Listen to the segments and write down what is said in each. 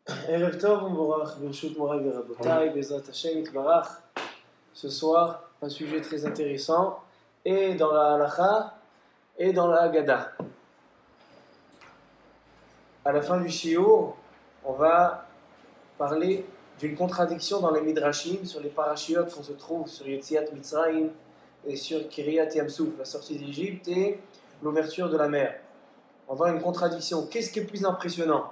Erev Tov, Umborach, Birshut Moray Verabotai, Bezrat Hashem Itbarach. Ce soir, un sujet très intéressant, et dans la Halacha, et dans la Haggadah. À la fin du Shiur, on va parler d'une contradiction dans les Midrashim, sur les parashiot qu'on se trouve sur Yetziat Mitzrayim, et sur Kiryat Yamsouf, la sortie d'Égypte, et l'ouverture de la mer. On va voir une contradiction. Qu'est-ce qui est plus impressionnant?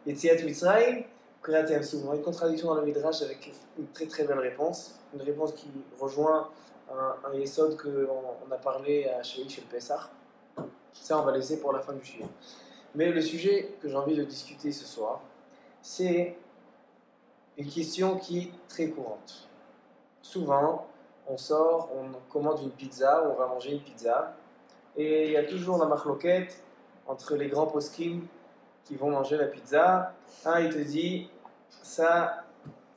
Yetziat Mitzrayim, Kiryat Yamsouf. On va une contradiction dans le Midrash avec une très très belle réponse. Une réponse qui rejoint un yesod qu'on a parlé à chez le Pessah. Ça, on va laisser pour la fin du shiur. Mais le sujet que j'ai envie de discuter ce soir, c'est une question qui est très courante. Souvent, on sort, on commande une pizza, on va manger une pizza, et il y a toujours la machloket entre les grands poskim qui vont manger la pizza. Un, il te dit, ça,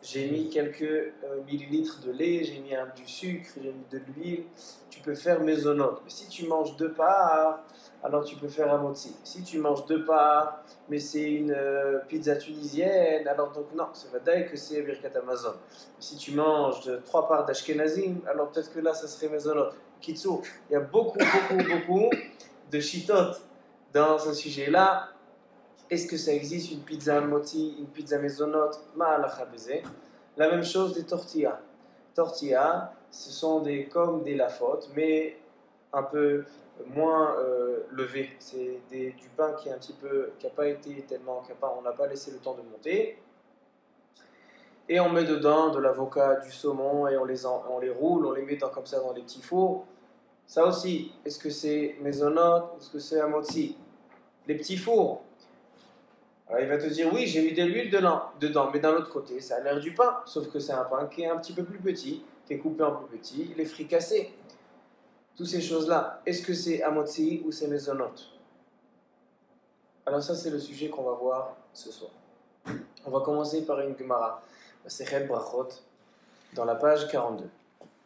j'ai mis quelques millilitres de lait, j'ai mis du sucre, j'ai mis de l'huile, tu peux faire maisonnot. Mais si tu manges deux parts, alors tu peux faire un motzi. Si tu manges deux parts, mais c'est une pizza tunisienne, alors donc non, ça va dire que c'est Birkat Amazon. Si tu manges trois parts d'Ashkenazim, alors peut-être que là, ça serait maisonnot. Kitsour, il y a beaucoup de shitot dans ce sujet-là. Est-ce que ça existe une pizza moti, une pizza maisonnot? La même chose des tortillas. Tortillas, ce sont comme des lafotes, mais un peu moins levées. C'est du pain qui est un petit peu, qui n'a pas été tellement, on n'a pas laissé le temps de monter. Et on met dedans de l'avocat, du saumon, et on les roule, on les met comme ça dans les petits fours. Ça aussi, est-ce que c'est maisonnot, est-ce que c'est un moti? Les petits fours. Alors il va te dire, oui, j'ai mis de l'huile dedans, mais d'un autre côté, ça a l'air du pain, sauf que c'est un pain qui est un petit peu plus petit, qui est coupé en plus petit, il est fricassé. Toutes ces choses-là, est-ce que c'est amotzi ou c'est maisonnot? Alors ça, c'est le sujet qu'on va voir ce soir. On va commencer par une Gemara, la Sechet Brachot, dans la page 42.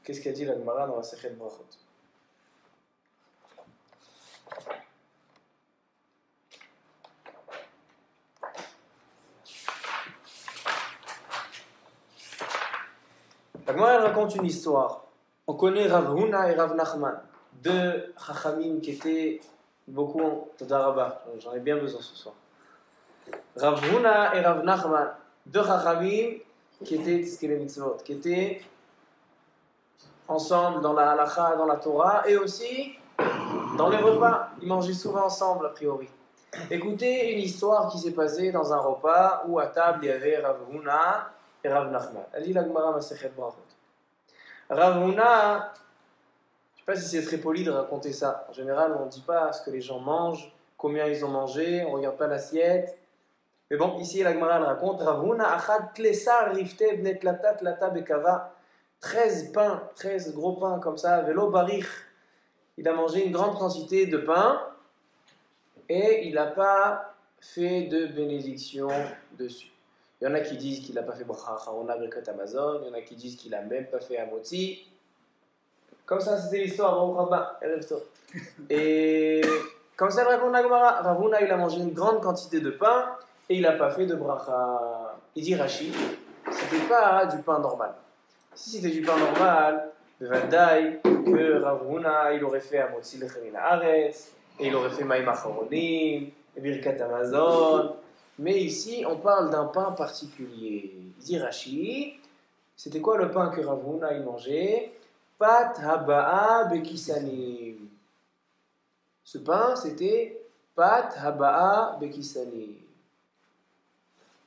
Qu'est-ce qu'a dit la Gemara dans la Sechet Brachot? La Gemara, elle raconte une histoire. On connaît Rav Huna et Rav Nachman, deux chachamim qui étaient beaucoup en Todarabah. J'en ai bien besoin ce soir. Rav Huna et Rav Nachman, deux chachamim qui étaient Tzkele Mitzvot, qui étaient ensemble dans la halacha, dans la Torah, et aussi dans les repas. Ils mangeaient souvent ensemble, a priori. Écoutez une histoire qui s'est passée dans un repas où à table il y avait Rav Huna et Rav Nachman. Elle dit la Gemara Masechet Brachot. Rav Huna, je ne sais pas si c'est très poli de raconter ça. En général, on ne dit pas ce que les gens mangent, combien ils ont mangé, on ne regarde pas l'assiette. Mais bon, ici la Gemara raconte Rav Huna achad klesar rifte bnet latat lata bekava. 13 pains, 13 gros pains comme ça, velo barich. Il a mangé une grande quantité de pain et il n'a pas fait de bénédiction dessus. Il y en a qui disent qu'il n'a pas fait bracha acharona birkat Amazon, il y en a qui disent qu'il n'a même pas fait un motzi. Comme ça, c'était l'histoire, au rabbin, et comme ça, le raconte la Gemara. Rav Huna, il a mangé une grande quantité de pain et il n'a pas fait de bracha. Il dit Rashi, c'était pas du pain normal. Si c'était du pain normal, bevadai que Rav Huna, il aurait fait un motzi lechem haaretz, et il aurait fait maïm acharonim, et birkat Amazon. Mais ici, on parle d'un pain particulier. Il dit Rashi, c'était quoi le pain que Rav Huna il mangeait? Pat haba'a bekisanim. Ce pain, c'était pat haba'a bekisanim.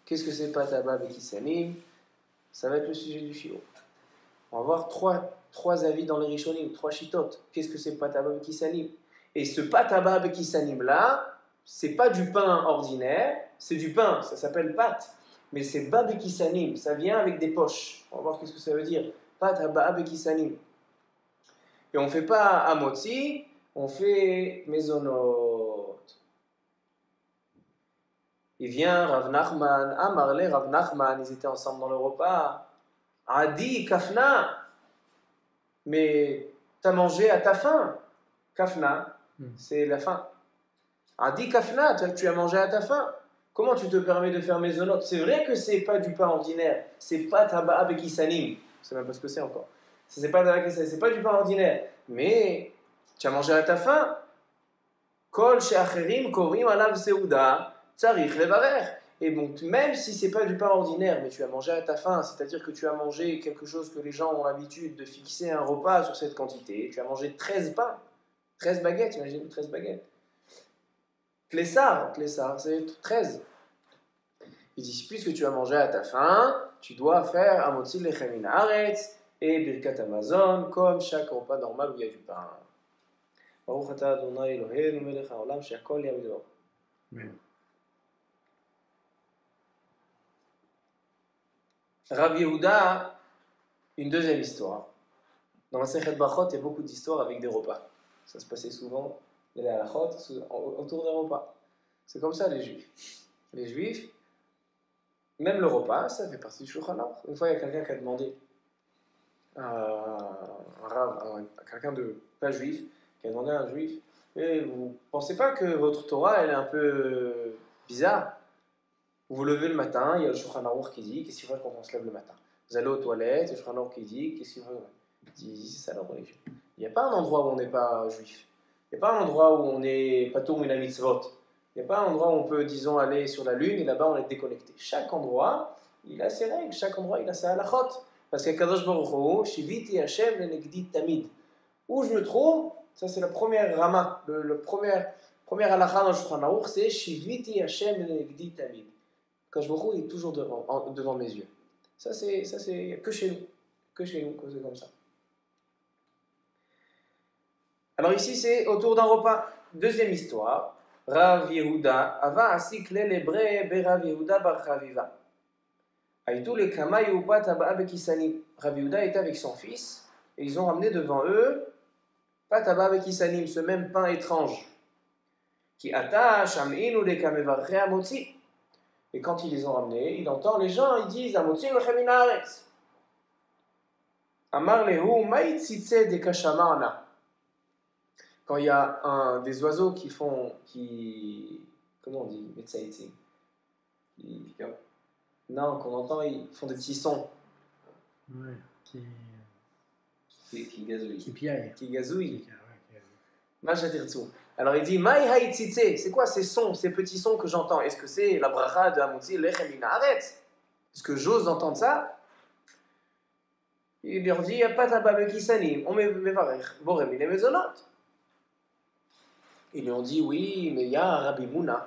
Qu'est-ce que c'est pat haba'a bekisanim? Ça va être le sujet du shiur. On va voir trois avis dans les Rishonim, trois shitot. Qu'est-ce que c'est pat haba'a bekisanim? Et ce pat haba'a bekisanim là, c'est pas du pain ordinaire, c'est du pain, ça s'appelle pat, mais c'est babekisanim, ça vient avec des poches. On va voir qu'est-ce que ça veut dire. Pat haba'a bekisanim. Et on ne fait pas amotzi, on fait maisonnot. Il vient Rav Nachman, Amarle Rav Nachman, ils étaient ensemble dans le repas. Adi kafna, mais t'as mangé à ta faim. Kafna, c'est la faim. Adi kafna, tu as mangé à ta faim. comment tu te permets de faire mezonot? C'est vrai que c'est pas du pain ordinaire, c'est pas taba'a bekisanim, je sais même pas ce que c'est encore. C'est pas du pain ordinaire, mais tu as mangé à ta faim. Kol she'acherim kovrim alav seuda, tzarich levarer. Et donc, même si c'est pas du pain ordinaire, mais tu as mangé à ta faim, c'est-à-dire que tu as mangé quelque chose que les gens ont l'habitude de fixer un repas sur cette quantité, tu as mangé 13 pains, 13 baguettes, imagine 13 baguettes. Klessar, c'est 13. Il dit, puisque tu as mangé à ta faim, tu dois faire Amotzi lechem min haaretz et Birkat Hamazon, comme chaque repas normal où il y a du pain. Baruch atah Adonai Eloheinu melech haolam she'akol nהיה b'dvaro. Rav Yehuda, une deuxième histoire. Dans la Sechet Brachot, il y a beaucoup d'histoires avec des repas. Ça se passait souvent, il y avait à la chot, autour des repas. C'est comme ça les Juifs. Les Juifs, même le repas, ça fait partie du Shulchan Aruch. Une fois, il y a quelqu'un qui a demandé à quelqu'un de pas juif, qui a demandé à un juif, et vous pensez pas que votre Torah, elle est un peu bizarre? Vous vous levez le matin, il y a le Shulchan Aruch qui dit, qu'est-ce qu'il faut quand on se lève le matin? Vous allez aux toilettes, le Shulchan Aruch qui dit, qu'est-ce qu'il faut? Il dit, c'est ça la religion. Il n'y a pas un endroit où on n'est pas juif. Il n'y a pas un endroit où on n'est pas tour mina mitzvot. Il n'y a pas un endroit où on peut, disons, aller sur la lune et là-bas on est déconnecté. Chaque endroit, il a ses règles, chaque endroit, il a sa halachot. Parce qu'à Kadosh Baruch Hu, Shiviti Hashem lenegdi tamid. Où je me trouve, ça c'est la première rama, le premier halakha dans le Shulchan Aruch, c'est Shiviti Hashem lenegdi tamid. Kadosh Baruch Hu est toujours devant mes yeux. Ça c'est que chez nous que c'est comme ça. Alors ici c'est autour d'un repas. Deuxième histoire. Rav Yehuda ava asik l'hébré berav Yehuda bar Chaviva. Aïtou le kama yupat abba bekisanim. Rav Yehuda était avec son fils et ils ont ramené devant eux pat abba bekisanim, ce même pain étrange. Qui attache aminu le kamevarche amotzi. Et quand ils les ont ramenés, il entend les gens, ils disent amotzi lechem min haaretz. Amar lehu maïtzitze de kashamana. Quand il y a des oiseaux comment on dit, metsaïti, non, qu'on entend, ils font des petits sons. Ouais, qui gazouillent. Qui gazouillent. Alors il dit, Maï haïtzitze, c'est quoi ces sons, ces petits sons que j'entends? Est-ce que c'est la bracha de Amotzi lechem min haaretz? Est-ce que j'ose entendre ça? Il leur dit, il n'y a pas de babekisanim, on mevarech, borem il est mezonot. Ils lui ont dit, oui, mais il y a Rabbi Mouna,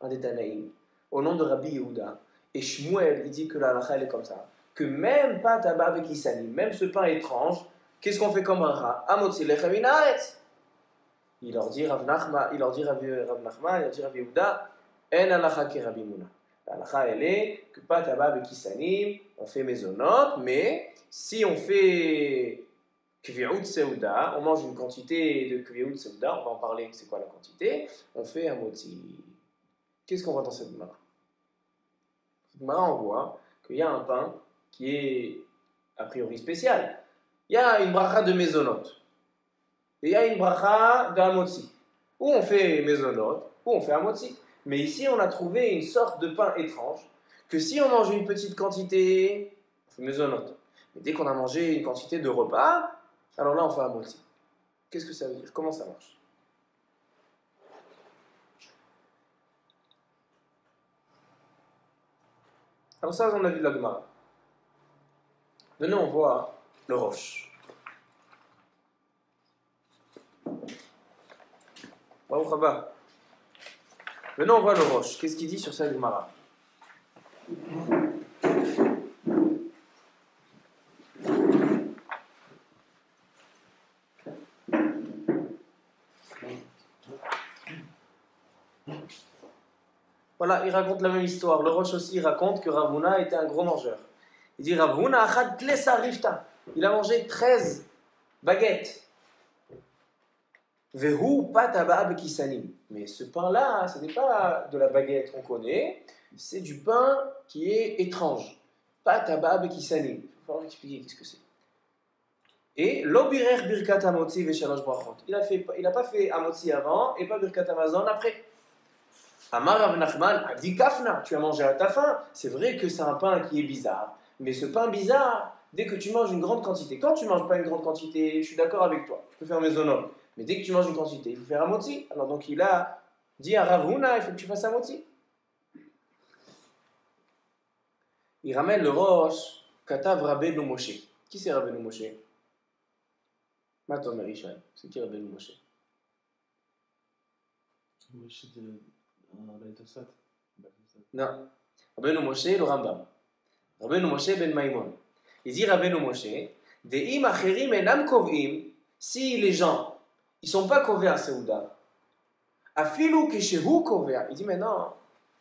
un des Tanaïm, au nom de Rabbi Yehuda. Et Shmuel, il dit que la halakha est comme ça. Que même pas tabac bekisanim, même ce pain étrange, qu'est-ce qu'on fait comme bracha? Amotzi lechem min haaretz. Il leur dit Rav Nachman, il leur dit Rabbi Yehuda, en halakha ke Rabbi Mouna. La halakha, elle est que pas tabac bekisanim, on fait mezonot, mais si on fait Kvi'ut Seuda, on mange une quantité de Kvi'ut Seuda, on va en parler, c'est quoi la quantité? On fait un moti. Qu'est-ce qu'on voit dans cette Gemara? Cette Gemara, on voit qu'il y a un pain qui est a priori spécial. Il y a une bracha de mezonot. Et il y a une bracha d'amotzi. Où on fait mezonot, où on fait amotzi. Mais ici, on a trouvé une sorte de pain étrange que si on mange une petite quantité, on fait mezonot. Mais dès qu'on a mangé une quantité de repas, alors là, on fait amotzi. Qu'est-ce que ça veut dire? Comment ça marche? Alors ça, on a vu la Gemara. Maintenant, on voit le roche. Baruch haba. Maintenant, on voit le roche. Qu'est-ce qu'il dit sur cette Gemara? Voilà, il raconte la même histoire. Le Roche aussi il raconte que Rav Huna était un gros mangeur. Il dit Rav Huna achad klesa rifta. Il a mangé 13 baguettes. Vehu pat abba bekisanim. Mais ce pain-là, ce n'est pas de la baguette qu'on connaît, c'est du pain qui est étrange. Pat abba bekisanim. Il va falloir expliquer qu'est-ce que c'est. Et l'obirer birkat amotzi ve shalosh brachot. Il n'a pas fait amotzi avant et pas birkat hamazon après. Amar Rav Nachman, Adi Kafna, tu as mangé à ta faim. C'est vrai que c'est un pain qui est bizarre, mais ce pain bizarre, dès que tu manges une grande quantité, quand tu ne manges pas une grande quantité, je suis d'accord avec toi, tu peux faire mesonom, mais dès que tu manges une quantité, il faut faire un motzi. Alors donc il a dit à Rav Huna, il faut que tu fasses un motzi. Il ramène le roche, Katav Rabbeinu Moshe. Qui c'est Rabbeinu Moshe? Matom Arishai. C'est qui Rabbeinu Moshe? Non. Rabbeinu Moshe, le Rambam. Rabbeinu Moshe ben Maïmon. Il dit Rabbeinu Moshe, De'im acherim enam kovim, si les gens, ils ne sont pas kovés à Seouda, afilu keshehu kovea. Il dit mais non,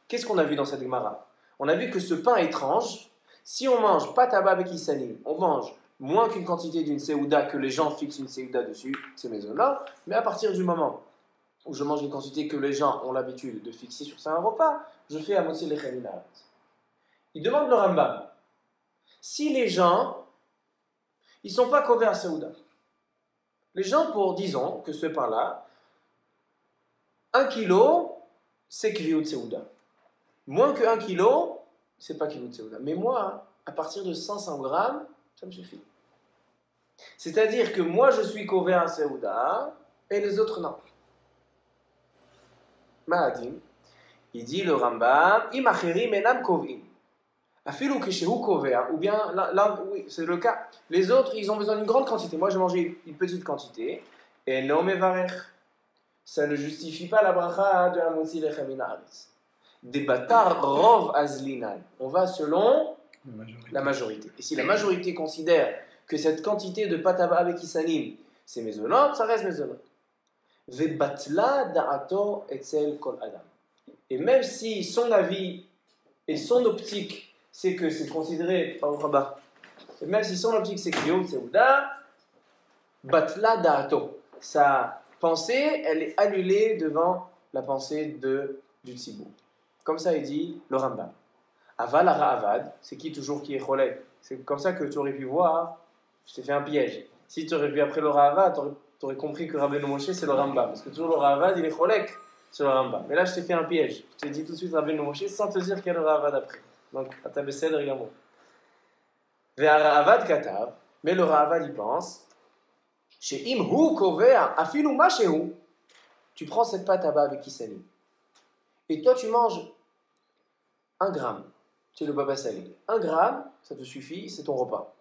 qu'est-ce qu'on a vu dans cette Gemara? On a vu que ce pain étrange, si on mange pas tabac avec isanim, on mange moins qu'une quantité d'une Seouda que les gens fixent une Seouda dessus, ces maisons-là, mais à partir du moment où je mange une quantité que les gens ont l'habitude de fixer sur ça un repas, je fais à moitié les cheminat. Il demande le Rambam, si les gens, ils ne sont pas couverts à Seouda, les gens, pour, disons, que ce pain-là, 1 kilo, c'est Kviyut Seouda. Moins que 1 kilo, c'est pas Kviyut Seouda. Mais moi, à partir de 500 grammes, ça me suffit. C'est-à-dire que moi, je suis couvert à Seouda, et les autres, non. Ma'adim, il dit le Rambam, Imacherim enam kovim. Afilu keshehu couvert, ou bien, là, oui, c'est le cas. Les autres, ils ont besoin d'une grande quantité. Moi, j'ai mangé une petite quantité, et non mevarech. Ça ne justifie pas la bracha de Hamotzi lechem min haaretz. Debatar rov azlinan. On va selon la majorité. Et si la majorité considère que cette quantité de pataba avec isanim, c'est mezonot, ça reste mezonot. Vebatla da'ato etzel kol adam. Et même si son avis et son optique, c'est que c'est considéré, et même si son optique c'est Kviyut Seouda, batla da'ato. Sa pensée, elle est annulée devant la pensée du tzibur. Comme ça, il dit le Rambam. Aval ara avad, c'est qui toujours qui est cholek? C'est comme ça que tu aurais pu voir, je t'ai fait un piège. Si tu aurais vu après le Ravad, tu aurais compris que Rabbeinu Moshe c'est le Rambam. Parce que toujours le Ravad, il est cholek sur le Rambam. Mais là, je t'ai fait un piège. Je t'ai dit tout de suite Rabbeinu Moshe sans te dire qu'il y a le Ravad après. Donc, à ta besed, regarde-moi. Ve'ara avad katav, mais le Ravad, il pense. Chez Imhu Kovea, Afilu Mashehu, tu prends cette pâte à bas avec Kisani. Et toi, tu manges 1 gramme. C'est le baba salé. 1 gramme, ça te suffit, c'est ton repas.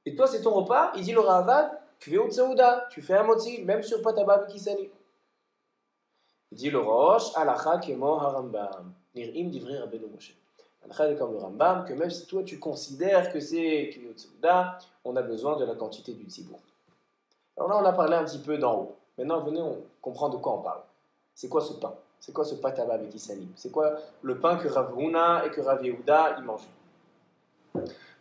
Et toi, c'est ton repas, il dit le Ravad, Kviyut Seouda, tu fais un motzi, même sur pâte à bas avec Kisani. Il dit le Rosh, Alacha Kemo Harambam, Nir'im Divrei Rabbeinu Moshe. Alacha est comme le Rambam, que même si toi, tu considères que c'est Kviyut Seouda, on a besoin de la quantité du tzibur. Alors là, on a parlé un petit peu d'en haut. Maintenant, venez, on comprend de quoi on parle. C'est quoi ce pain? C'est quoi ce pataba avec isanim? C'est quoi le pain que Rav Huna et que Rav Yehuda ils mangent?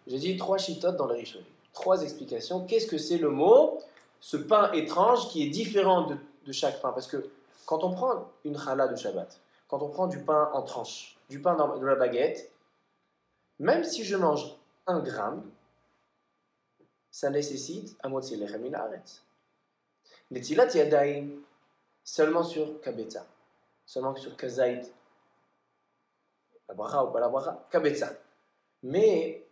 J'ai dit 3 chitotes dans le Rishonim. 3 explications. Qu'est-ce que c'est le mot? Ce pain étrange qui est différent de chaque pain. Parce que quand on prend une challah de Shabbat, quand on prend du pain en tranches, du pain de la baguette, même si je mange 1 gramme, ça nécessite un motzi lechem min haaretz. Netilat yadayim, seulement sur kabetza, seulement sur kazait, la bracha ou pas la bracha, kabetza. Mais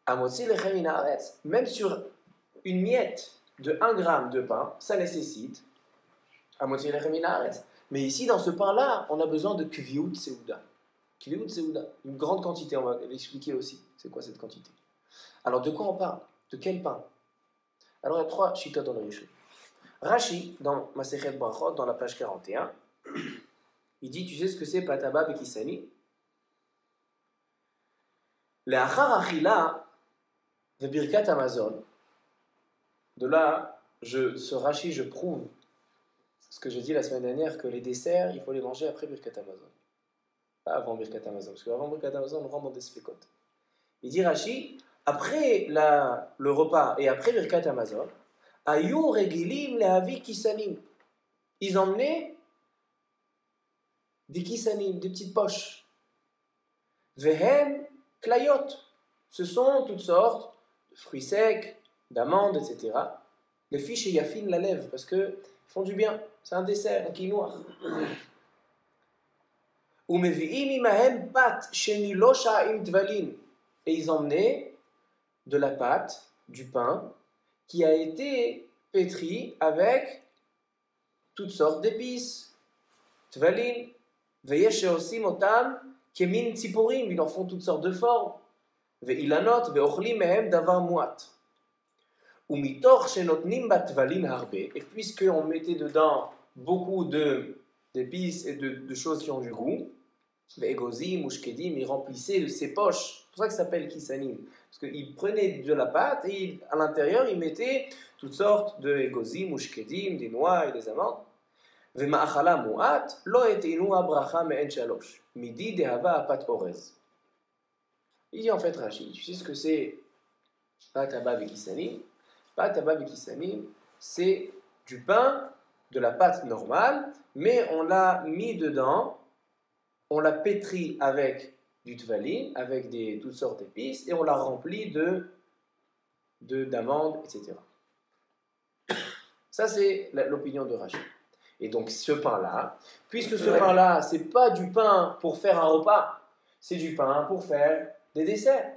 un motzi lechem min haaretz, même sur une miette de 1 gramme de pain, ça nécessite un motzi lechem min haaretz. Mais ici, dans ce pain-là, on a besoin de Kviyut Seouda. Kviyut Seouda, une grande quantité, on va l'expliquer aussi. C'est quoi cette quantité? Alors, de quoi on parle? De quel pain? Alors, il y a 3 chitotes dans le Rishon. Rashi, dans Masechet Brachot, dans la page 41, il dit, tu sais ce que c'est pataba bekisani? Le'achar achila ve'birkat Amazon. De là, ce Rashi, je prouve ce que j'ai dit la semaine dernière, que les desserts, il faut les manger après Birkat Amazon. Pas avant Birkat Amazon, parce qu'avant Birkat Amazon, on rentre dans des sfekot. Il dit Rashi, après le repas et après Birkat Amazon, Ayu regilim lehavi kisanim. Ils emmenaient des kisanim, des petites poches. Vehem klayot. Ce sont toutes sortes de fruits secs, d'amandes, etc. Les fiches et yafin la lèvent parce qu'ils font du bien. C'est un dessert, un quinoa. Et ils emmenaient de la pâte, du pain, qui a été pétri avec toutes sortes d'épices. Tvalin, veyesh osim otam kemin tziporim, ils en font toutes sortes de formes. Veilanot, veochlim mehem davar muat. Umitor shenotnim batvalin harbe. Et puisqu'on mettait dedans beaucoup d'épices et de choses qui ont du goût, ve'egozim, ushkedim, ils remplissaient de ses poches. C'est pour ça que ça s'appelle kisanim. Parce qu'ils prenaient de la pâte et à l'intérieur, ils mettaient toutes sortes de egozim, ushkedim, des noix et des amandes. Ve'ma'achala muat, lo etinu abracha me'en shalosh. Midi dehava apat orez. Il dit en fait, Rachid, tu sais ce que c'est pat haba ve'kisanim? Pat haba ve'kisanim, c'est du pain, de la pâte normale, mais on l'a mis dedans, on l'a pétri avec du tvalin, avec toutes sortes d'épices, et on l'a rempli d'amandes, etc. Ça, c'est l'opinion de Rachid. Et donc, ce pain-là, puisque ce pain-là, c'est pas du pain pour faire un repas, c'est du pain pour faire des desserts.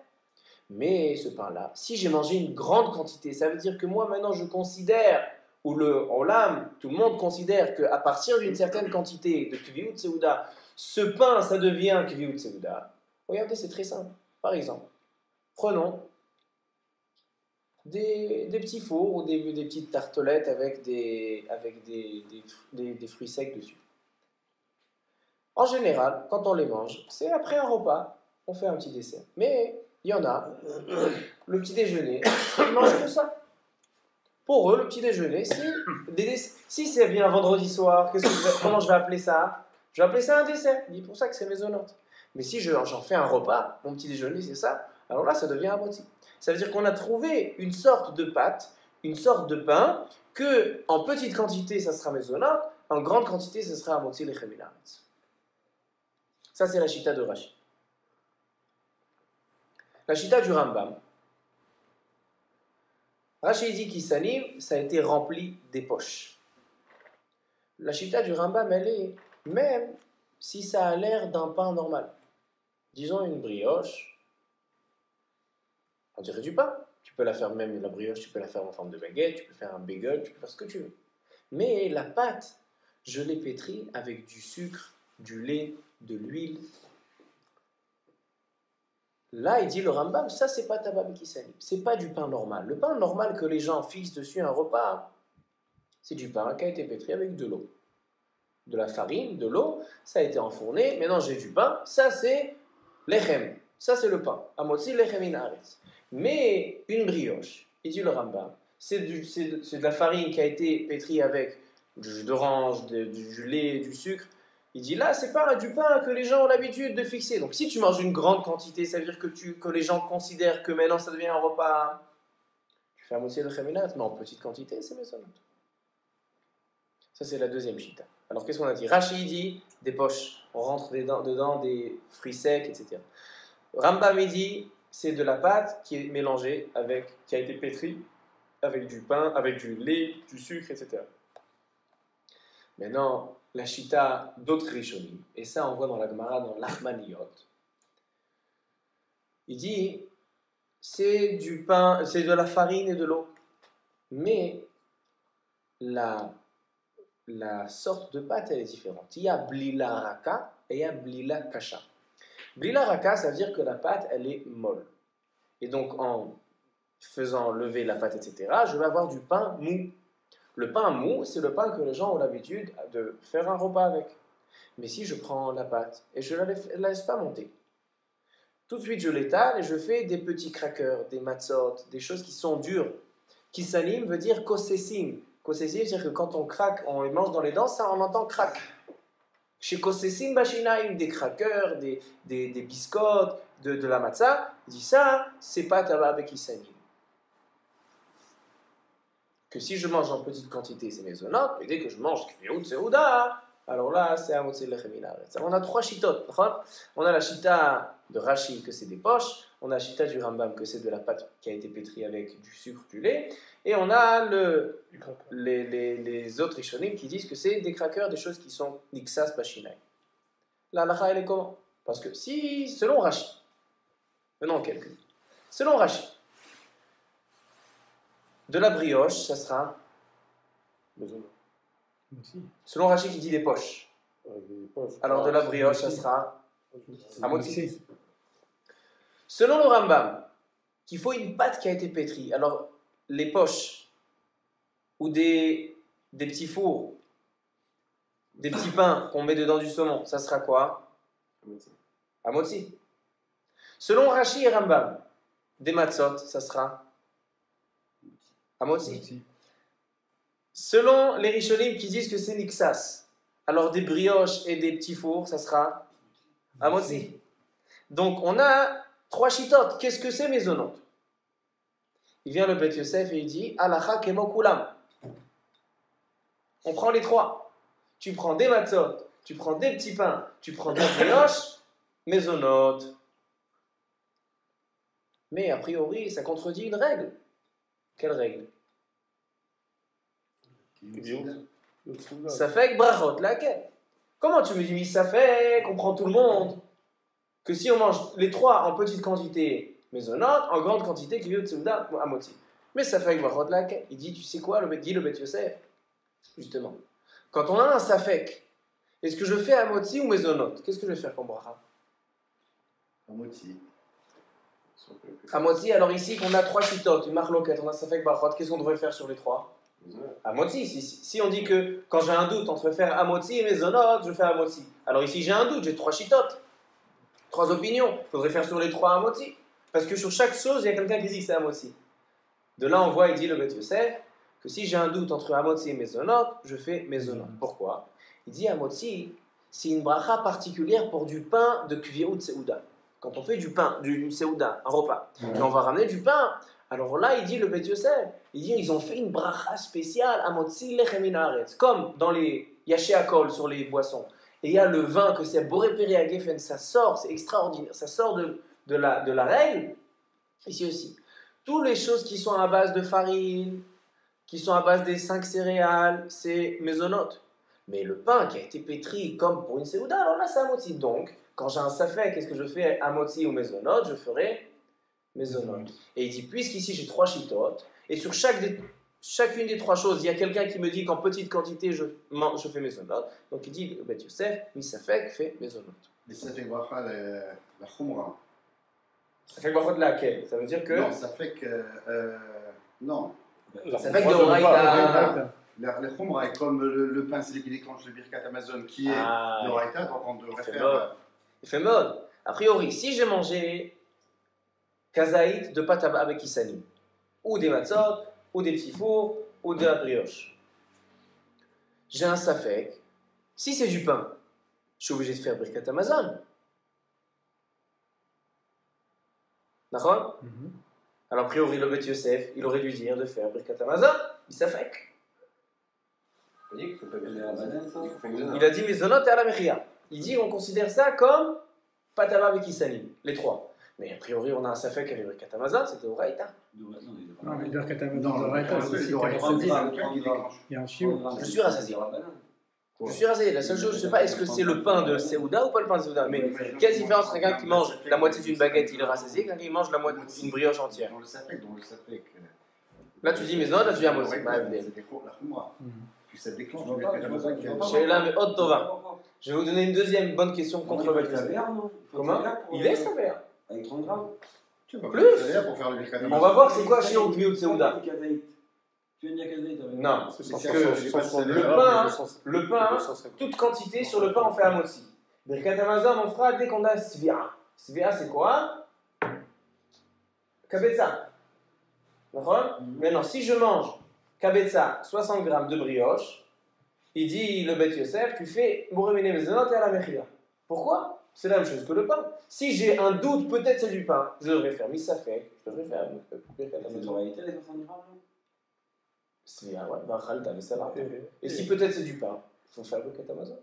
Mais ce pain-là, si j'ai mangé une grande quantité, ça veut dire que moi, maintenant, je considère, ou le olam, tout le monde considère qu'à partir d'une certaine quantité de kviut seuda, ce pain, ça devient kviut seuda. Regardez, c'est très simple. Par exemple, prenons des petits fours ou des petites tartelettes avec des fruits secs dessus. En général, quand on les mange, c'est après un repas, on fait un petit dessert. Mais il y en a, le petit déjeuner, ils mangent que ça. Pour eux, le petit déjeuner, c'est si ça vient vendredi soir, comment je vais appeler ça? Je vais appeler ça un dessert. C'est pour ça que c'est maisonnante. Mais si j'en fais un repas, mon petit déjeuner, c'est ça, alors là, ça devient un moti. Ça veut dire qu'on a trouvé une sorte de pâte, une sorte de pain, que en petite quantité, ça sera maisonnante, en grande quantité, ce sera un moti lechem min haaretz. Ça, c'est la chita de Rashi. La chita du Rambam. Rashi dit qu'Issanim, ça a été rempli des poches. La chita du Rambam, elle est, même si ça a l'air d'un pain normal. Disons une brioche, on dirait du pain. Tu peux la faire même, la brioche, tu peux la faire en forme de baguette, tu peux faire un bagel, tu peux faire ce que tu veux. Mais la pâte, je l'ai pétrie avec du sucre, du lait, de l'huile. Là, il dit le Rambam, ça c'est pas tabab kisanim, c'est pas du pain normal. Le pain normal que les gens fixent dessus un repas, c'est du pain qui a été pétri avec de l'eau. De la farine, de l'eau, ça a été enfourné, maintenant j'ai du pain, ça c'est lechem, ça c'est le pain. Amotzi lechem min haaretz. Mais une brioche, il dit le Rambam, c'est de la farine qui a été pétrie avec du jus d'orange, du lait, du sucre. Il dit là, c'est pas du pain que les gens ont l'habitude de fixer. Donc si tu manges une grande quantité, ça veut dire que les gens considèrent que maintenant ça devient un repas. Tu fais un moitié de cheminat, mais en petite quantité, c'est maisonnant. Ça, c'est la deuxième chita. Alors qu'est-ce qu'on a dit? Rashi dit des poches. On rentre dedans des fruits secs, etc. Rambam dit c'est de la pâte qui est mélangée qui a été pétrie avec du pain, avec du lait, du sucre, etc. Maintenant, la chita d'autres rishonim, et ça on voit dans la Gemara, dans l'Achmaniyot, il dit c'est du pain, c'est de la farine et de l'eau, mais la sorte de pâte elle est différente. Il y a blila raka et il y a blila kasha. Blila raka, ça veut dire que la pâte elle est molle, et donc en faisant lever la pâte, etc., je vais avoir du pain mou. Le pain mou, c'est le pain que les gens ont l'habitude de faire un repas avec. Mais si je prends la pâte et je ne la laisse pas monter, tout de suite je l'étale et je fais des petits crackers, des matzot, des choses qui sont dures. Kisanim veut dire kosessim. Kosessim veut dire que quand on craque, on les mange dans les dents, ça on entend crack. Chez kosessim bashinaim, des crackers, des biscottes, de la matzah, il dit ça, c'est pas tabab et kisanim. Que si je mange en petite quantité, c'est maisonnant, mais dès que je mange kviut seuda, alors là, c'est un motzi lechem min haaretz. On a trois chitot. On a la chita de Rashi, que c'est des poches, on a la chita du Rambam, que c'est de la pâte qui a été pétrie avec du sucre, du lait, et on a les autres rishonim qui disent que c'est des crackers, des choses qui sont nixas bashinaim. la halakha elle est comment? Parce que si, selon Rashi, venons en calcul, selon Rashi, de la brioche, ça sera, selon Rashi qui dit des poches, alors de la brioche, ça sera à moitié. Selon le Rambam, qu'il faut une pâte qui a été pétrie, alors les poches ou des petits fours, des petits pains qu'on met dedans du saumon, ça sera quoi? À moitié. Selon Rashi et Rambam, des matzot, ça sera à moitié. Selon les Rishonim qui disent que c'est Nixas, alors des brioches et des petits fours, ça sera à moitié. Donc on a 3 chitotes. Qu'est-ce que c'est mezonot? Il vient le Beth Yosef et il dit Alacha kemo kulam. On prend les 3. Tu prends des matzot, tu prends des petits pains, tu prends des brioches, mezonot. Mais a priori, ça contredit une règle. Quelle règle? Ça fait que brachot laquelle? Comment tu me dis, mais ça fait qu'on prend tout le monde? Que si on mange les 3 en petite quantité, mezonot, en grande quantité, qui vient tseuda à moitié. Mais ça fait que brachot laquelle? Il dit, tu sais quoi, le Beth Yosef? Justement. Quand on a un safek, est-ce que je fais à moitié ou mezonot? Qu'est-ce que je vais faire comme bracha? À moitié. À moitié, alors ici, qu'on a 3 chitotes, une marloquette, on a safek brachot, qu'est-ce qu'on devrait faire sur les 3? À moitié. Si on dit que quand j'ai un doute entre faire à moitié et mezonot, je fais à moitié. Alors ici, j'ai un doute, j'ai 3 chitotes, 3 opinions. Il faudrait faire sur les 3 à moitié. Parce que sur chaque chose, il y a quelqu'un qui dit que c'est à moitié. De là, on voit, il dit le Beth Yosef, que si j'ai un doute entre à moitié et mezonot, je fais mezonot. Pourquoi? Il dit à moitié, c'est une bracha particulière pour du pain de kviut seuda. Quand on fait du pain, du seuda, un repas, et on va ramener du pain, alors là, il dit le Beth Yosef, il dit ils ont fait une bracha spéciale à moitié lechem min haaretz, comme dans les yaché akol sur les boissons. Et il y a le vin que c'est boré peri agefen, ça sort, c'est extraordinaire, ça sort de la règle. Ici aussi, toutes les choses qui sont à base de farine, qui sont à base des 5 céréales, c'est mezonot. Mais le pain qui a été pétri comme pour une seuda, alors là c'est à moitié. Donc, quand j'ai un safek, qu'est-ce que je fais à moitié ou mezonot? Je ferai mezonot. Et il dit, puisqu'ici j'ai 3 chitotes, et sur chacune des 3 choses, il y a quelqu'un qui me dit qu'en petite quantité je fais mezonot. Donc il dit, Beth Yosef, mi safek fait mezonot. Mais ça fait bracha la khumra. Ça fait bracha de laquelle? Ça veut dire que... Non, ça fait que... non. Ça fait que de Oraïta. Le khumra est comme le pain, c'est lui qui déclenche le birkat Amazon, qui est de Oraïta, donc on devrait faire... Il fait mode. A priori, si j'ai mangé kazaït de pâte avec isani, ou des matzot, ou des petits fours, ou de la brioche, j'ai un safek. Si c'est du pain, je suis obligé de faire birkat Amazon. D'accord? Alors, a priori, le Beth Yosef, il aurait dû dire de faire birkat Amazon, il safek. Il a dit mezonot et à la mechia. Il dit on considère ça comme patava avec isani, les 3. Mais a priori, on a un safek avec birkat Amazon, c'était Oraïta. Non, mais birkat Amazon, Oraïta, c'est Il y a un chiot. Je suis rassasié. Je suis rassasié. La seule chose, je ne sais pas, est-ce que c'est le pain de Seuda ou pas le pain de Seuda? Mais quelle différence entre quelqu'un qui mange la moitié d'une baguette, il est rassasié, et quelqu'un qui mange la moitié d'une brioche entière? Dans le safek. Là, tu dis mezonot, là, tu dis à moitié. C'est la khumra. Puis ça déclenche le birkat Amazon qui est... Je vais vous donner une deuxième bonne question contre le Beth Yosef. Comment? Il est sévère. Avec 30 grammes. Plus. Pour faire le birkat On va voir c'est quoi chez Okviut Seuda. Tu veux dire Kazaït? Non, parce que le pain, toute quantité sur le pain, on fait à moitié. Birkat Amazon, on fera dès qu'on a Svia. Svia, c'est quoi? Kabetza. D'accord? Maintenant, si je mange Kabetza, 60 grammes de brioche, il dit le Beth Yosef, tu fais Mouremene Mezonot et à la Mechila. Pourquoi? C'est la même chose que le pain. Si j'ai un doute, peut-être c'est du pain, je devrais faire Misafek, je devrais faire Birkat Amazon. les 70 grammes? Svia, ouais, Bachalta, mais ça va. Et si peut-être c'est du pain, il faut faire Birkat Amazon.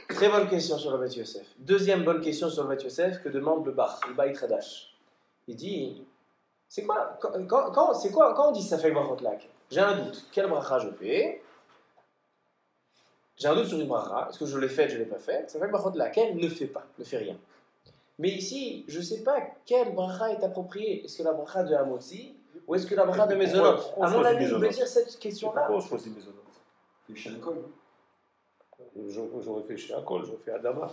Très bonne question sur le Beth Yosef. Deuxième bonne question sur le Beth Yosef que demande le Bach, le Beit Hadash. Il dit, c'est quoi, quand on dit ça fait brachot lak, j'ai un doute, quelle bracha je fais? J'ai un doute sur une bracha, est-ce que je l'ai faite, je ne l'ai pas faite? Ça fait brachot laquelle ne fait pas, ne fait rien. Mais ici, je ne sais pas quelle bracha est appropriée. Est-ce que la bracha de Hamotzi ou est-ce que la bracha de Mezonot? À mon avis, je veux dire cette question-là. Pourquoi on choisit Mezonot? Il fait un col. J'aurais fait chez Akol, j'aurais fait Adama.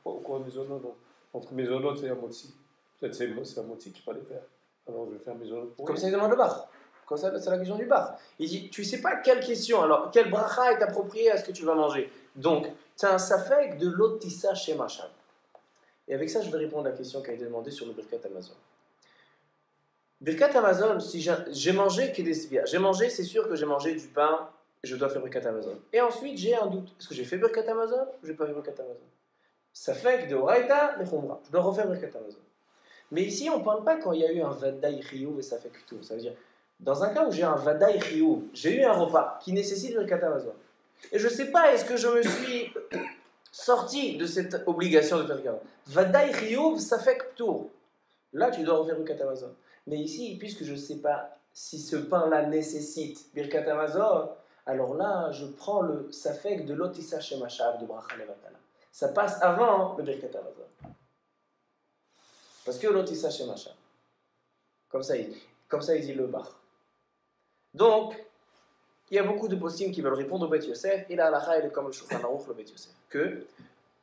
Pourquoi Mezonot? Entre Mezonot et Hamotzi. Peut-être c'est Hamotzi qu'il fallait faire. Alors je vais faire Mezonot pour Comme ça, il demande le bar. Comme ça, c'est la question du bar. Il dit, tu ne sais pas quelle question, alors quelle bracha est appropriée à ce que tu vas manger. Donc, tu as un safek de l'otissa chez Machal. Et avec ça, je vais répondre à la question qui a été demandée sur le Birkat Amazon. Birkat Amazon, si j'ai mangé Kedesvia, j'ai mangé, c'est sûr que j'ai mangé du pain, je dois faire Birkat Amazon. Et ensuite, j'ai un doute. Est-ce que j'ai fait Birkat Amazon ou j'ai pas fait Birkat Amazon? Safek de Oraita, mais Khumra. Je dois refaire Birkat Amazon. Mais ici, on ne parle pas quand il y a eu un Vadaï Chiyuv et Safek tout. Ça veut dire, dans un cas où j'ai un Vadaï Chiyuv, j'ai eu un repas qui nécessite Birkat Amazon. Et je ne sais pas, est-ce que je me suis sorti de cette obligation de faire Birkat Amazon? Vadaï Chiyuv, Safek Ptour. Là, tu dois refaire Birkat Amazon. Mais ici, puisque je ne sais pas si ce pain-là nécessite Birkat Amazon, alors là, je prends le Safek de l'Otissa Shemachav de Bracha Levatala. Ça passe avant le Birkat Amazon. Parce que l'Otissa Shemachav. Comme ça, il dit le bar. Donc, il y a beaucoup de postim qui veulent répondre au Bet Yosef, et la halakha, elle est comme le Shulchan Aruch, le Bet Yosef. Que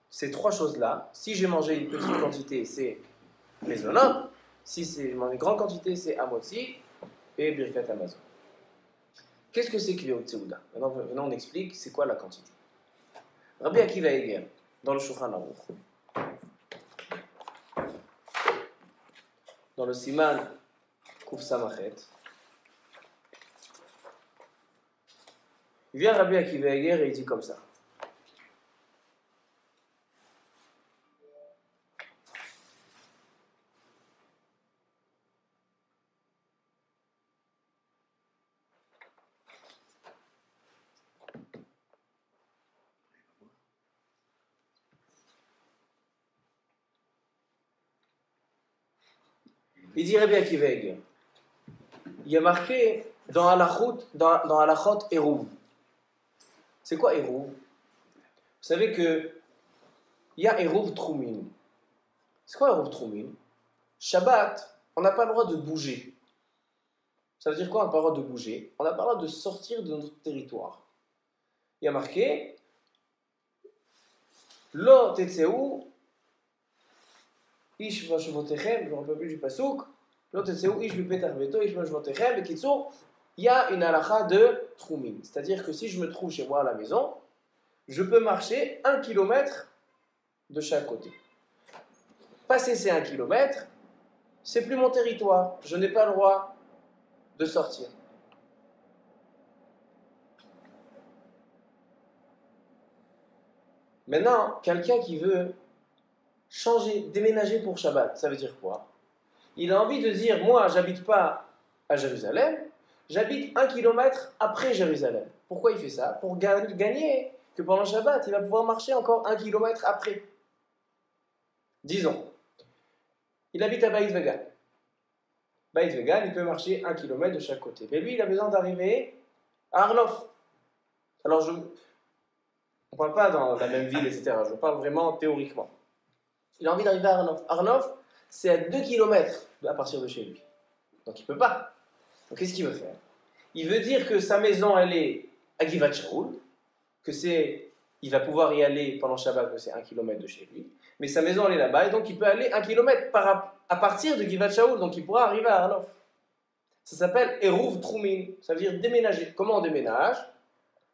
ces trois choses-là, si j'ai mangé une petite quantité, c'est Mezonot. Si c'est une grande quantité, c'est Hamotzi et Birkat Amazon. Qu'est-ce que c'est Kviot Tseuda? Maintenant, on explique c'est quoi la quantité. Rabbi Akiva Eger, dans le Shulchan Aruch, dans le Siman Kuf Samachet, il vient Rabbi Akiva Eger et il dit comme ça. Il dit Rabbi Akiva Eger. Il y a marqué dans Halachot Eruv. C'est quoi Eruv? Vous savez que il y a Eruv Trumin. C'est quoi Eruv Trumin? Shabbat, on n'a pas le droit de bouger. Ça veut dire quoi, on n'a pas le droit de bouger? On n'a pas le droit de sortir de notre territoire. Il y a marqué Lo Tetseu Ish Vashvotechem, je ne me rappelle plus du pasouk. Lo Tetseu Ish Bipetach Beto, Ish Vashvotechem, et Kitsur. Il y a une halakha de Trumin. C'est-à-dire que si je me trouve chez moi à la maison, je peux marcher 1 kilomètre de chaque côté. Passer ces 1 kilomètre, c'est plus mon territoire. Je n'ai pas le droit de sortir. Maintenant, quelqu'un qui veut changer, déménager pour Shabbat, ça veut dire quoi? Il a envie de dire, moi, j'habite pas à Jérusalem, j'habite 1 kilomètre après Jérusalem. Pourquoi il fait ça? Pour gagner que pendant Shabbat, il va pouvoir marcher encore 1 kilomètre après. Disons, il habite à Beit Vegan. Beit Vegan, il peut marcher 1 kilomètre de chaque côté. Mais lui, il a besoin d'arriver à Arnof. Alors, on ne parle pas dans la même ville, etc. Je parle vraiment théoriquement. Il a envie d'arriver à Arnof. Arnof, c'est à 2 kilomètres à partir de chez lui. Donc, il ne peut pas. Donc, qu'est-ce qu'il veut faire? Il veut dire que sa maison, elle est à Givat Shaul, il va pouvoir y aller pendant Shabbat, que c'est 1 kilomètre de chez lui. Mais sa maison, elle est là-bas, et donc il peut aller 1 kilomètre à partir de Givat Shaul, donc il pourra arriver à Arnof. Ça s'appelle Eruv Trumin, ça veut dire déménager. Comment on déménage?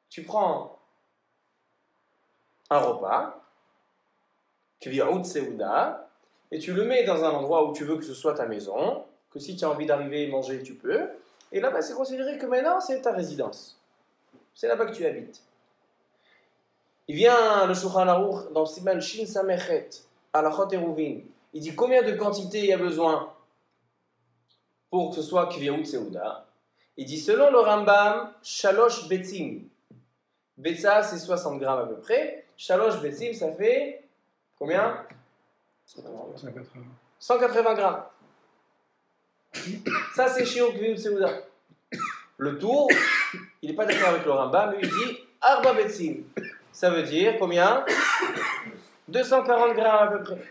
Tu prends un repas, Kvi'ut Seuda, et tu le mets dans un endroit où tu veux que ce soit ta maison, que si tu as envie d'arriver et manger, tu peux. Et là-bas, c'est considéré que maintenant, c'est ta résidence. C'est là-bas que tu habites. Il vient le Shulchan Aruch dans Siman Shin Samechet, Halachot Eruvin. Il dit combien de quantité il y a besoin pour que ce soit Kvi'ut Seuda. Il dit selon le Rambam, Shalosh Betzim. Betza, c'est 60 grammes à peu près. Shalosh Betzim, ça fait combien? 180 grammes. Ça, c'est Shiur Kvi'ut Seuda. Le tour, il n'est pas d'accord avec le Rambam, mais il dit Arba Betzim. ça veut dire combien? 240 grammes à peu près.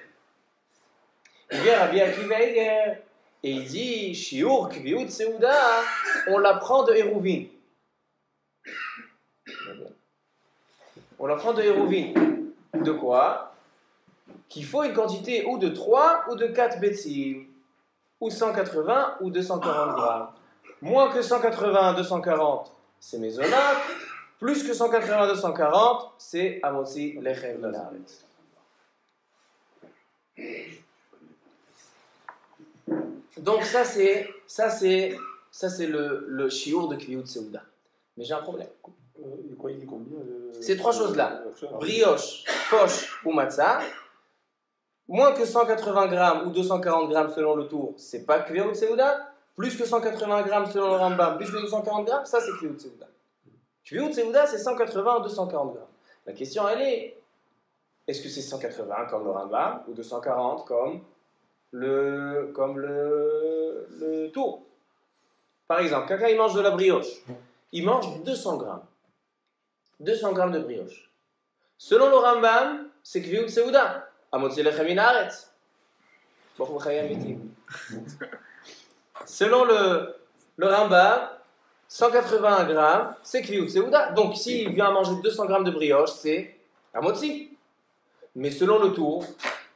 Il vient Rabbi Akiva Eiger et il dit Shiur Kviut Seuda, on l'apprend de Hérouvin. On l'apprend de Hérouvin. De quoi? Qu'il faut une quantité ou de 3 ou de 4 betsim, ou 180 ou 240 grammes. Moins que 180, 240, c'est Mezonot. Plus que 180, 240, c'est Amotzi Lechem Laaretz. Donc ça c'est le shiur de Kviut Seuda. Mais j'ai un problème. Il dit combien Ces trois choses-là, brioche, poche ou matzah, moins que 180 grammes ou 240 grammes selon le tour, c'est pas Kviut Seuda. Plus que 180 grammes selon le Rambam, plus que 240 grammes, ça c'est Kviut Seuda. Kviut Seuda c'est 180 ou 240 grammes. La question elle est-ce que c'est 180 comme le Rambam ou 240 comme le tour? Par exemple, quelqu'un il mange de la brioche, il mange 200 grammes. 200 grammes de brioche. Selon le Rambam, c'est Kviut Seuda. Amotzi Lechem min haaretz. Selon le Rambam, 180 grammes, c'est Kviut Seuda. Donc, s'il vient manger 200 grammes de brioche, c'est Amotzi. Mais selon le tour,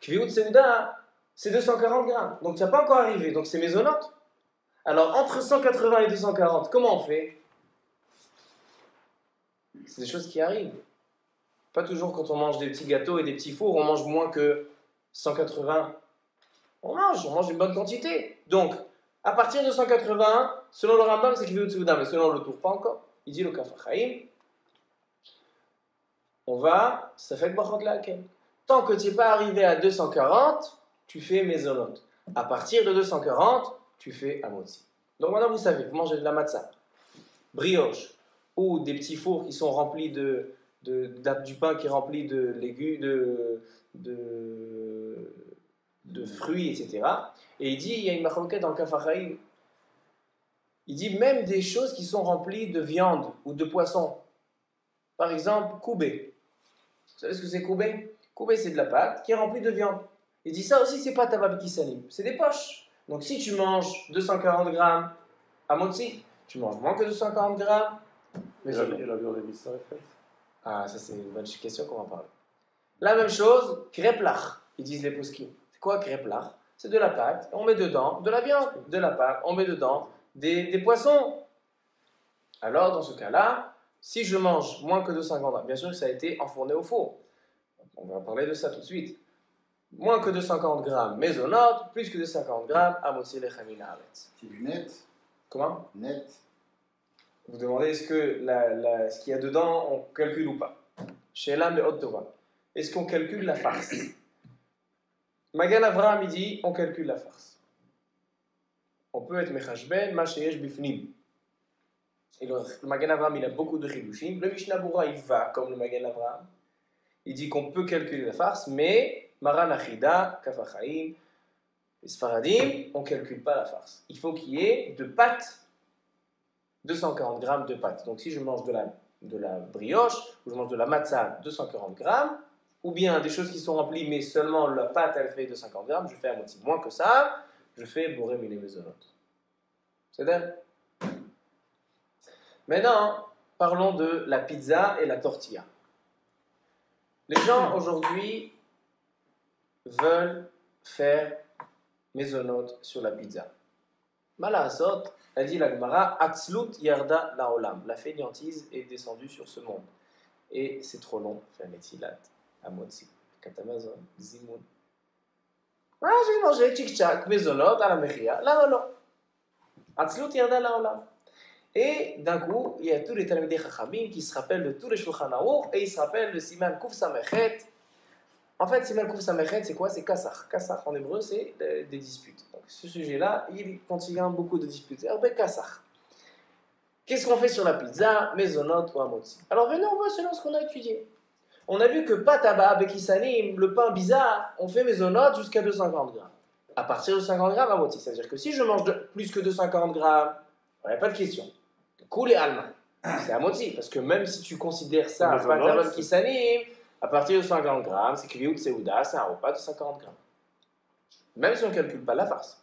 Kviut Seuda, c'est 240 grammes. Donc, ça n'est pas encore arrivé. Donc, c'est Mezonot. Alors, entre 180 et 240, comment on fait? C'est des choses qui arrivent. Pas toujours quand on mange des petits gâteaux et des petits fours, on mange moins que 180. On mange une bonne quantité. Donc, à partir de 180, selon le Rambam, c'est Kviut Seuda, mais selon le tour, pas encore. Il dit le Kaf HaChaim, on va, ça fait Bachot Laken. Tant que tu n'es pas arrivé à 240, tu fais Mezonot. À partir de 240, tu fais Amotzi. Donc maintenant, vous savez, vous mangez de la matzah, brioche, ou des petits fours qui sont remplis du pain qui est rempli de légumes, de fruits, etc. Et il dit, il y a une machlokhet dans le Kaf HaChaim. Il dit même des choses qui sont remplies de viande ou de poisson. Par exemple, koubé. Vous savez ce que c'est koubé? Koubé, c'est de la pâte qui est remplie de viande. Il dit ça aussi, c'est pas tabab kisanim, c'est des poches. Donc si tu manges 240 grammes à motzi, tu manges moins que 240 grammes. Mais et la viande est mise sur la fête. Ah, ça c'est une bonne question qu'on va parler. La même chose, kreplach, ils disent les poskim. C'est quoi kreplach? C'est de la pâte, on met dedans de la viande, de la pâte, on met dedans des poissons. Alors dans ce cas-là, si je mange moins que 250 grammes, bien sûr que ça a été enfourné au four. On va parler de ça tout de suite. Moins que 250 grammes Mezonot, plus que 250 grammes Amotzi Lechem min haaretz. C'est du net. Comment? Net. Vous demandez est-ce que ce qu'il y a dedans, on calcule ou pas? Sheila me'od tova. Est-ce qu'on calcule la farce? Magan Avraham il dit on calcule la farce. On peut être mechashben ma sheyesh bifnim. Et le Magan Avraham il a beaucoup de chidushim. Le Mishnah Bura il va comme le Magan Avraham. Il dit qu'on peut calculer la farce, mais Maran Achida, Kaf HaChaim, les Sfaradim, on ne calcule pas la farce. Il faut qu'il y ait de pâte, 240 grammes de pâte. Donc si je mange de la brioche, ou je mange de la matzah, 240 grammes, ou bien des choses qui sont remplies, mais seulement la pâte, elle fait 250 grammes, je fais à moitié moins que ça, je fais Boré Mine Mezonot. C'est d'elle. Maintenant, parlons de la pizza et la tortilla. Les gens aujourd'hui veulent faire Mezonot sur la pizza. Malazot, elle dit la Gemara, Atzlut yarda laolam. La fainéantise est descendue sur ce monde. Et c'est trop long, faire Metilat, Amotzi, Katamazon, Zimoun. Ah, j'ai mangé tchik-tchak, Mezonot, à la Mechia, là, non. Atzlut yarda laolam. Et d'un coup, il y a tous les Talmidei Chachamim qui se rappellent de tous les Shulchan Aruch et ils se rappellent de Siman Kuf Samechet. En fait, Siman Kuf Samechet, c'est quoi? C'est Kassach. Kassach en hébreu, c'est des disputes. Donc, ce sujet-là, il contient beaucoup de disputes. C'est Kassach. Qu'est-ce qu'on fait sur la pizza? Mezonot ou Amotzi. Alors, venez, on voit selon ce qu'on a étudié. On a vu que Pataba, Bekisanim, le pain bizarre, on fait Mezonot jusqu'à 250 grammes. À partir de 50 grammes, Amotzi. C'est-à-dire que si je mange plus que 250 grammes, il n'y a pas de question. Cool et Alma. C'est à motzi, parce que même si tu considères ça Les un pâte zonotes, qui s'anime, à partir de 140 grammes, c'est Kriyut Seuda, c'est un repas de 140 grammes. Même si on ne calcule pas la farce,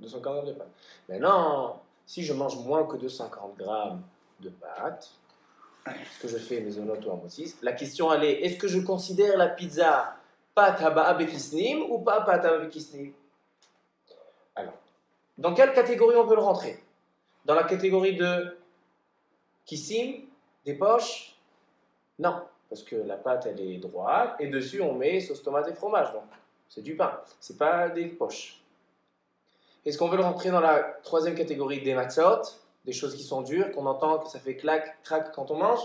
240 grammes de pâte. Maintenant, si je mange moins que 240 grammes de pâte, est-ce que je fais mes zonotes ou à motzi? La question elle est, est-ce que je considère la pizza pâte haba bekisnim ou pas pâte haba bekisnim? Alors, dans quelle catégorie on veut le rentrer? Dans la catégorie de kissim, des poches? Non, parce que la pâte elle est droite et dessus on met sauce tomate et fromage, donc c'est du pain, c'est pas des poches. Est-ce qu'on veut le rentrer dans la troisième catégorie des matzot, des choses qui sont dures, qu'on entend que ça fait clac, crac quand on mange?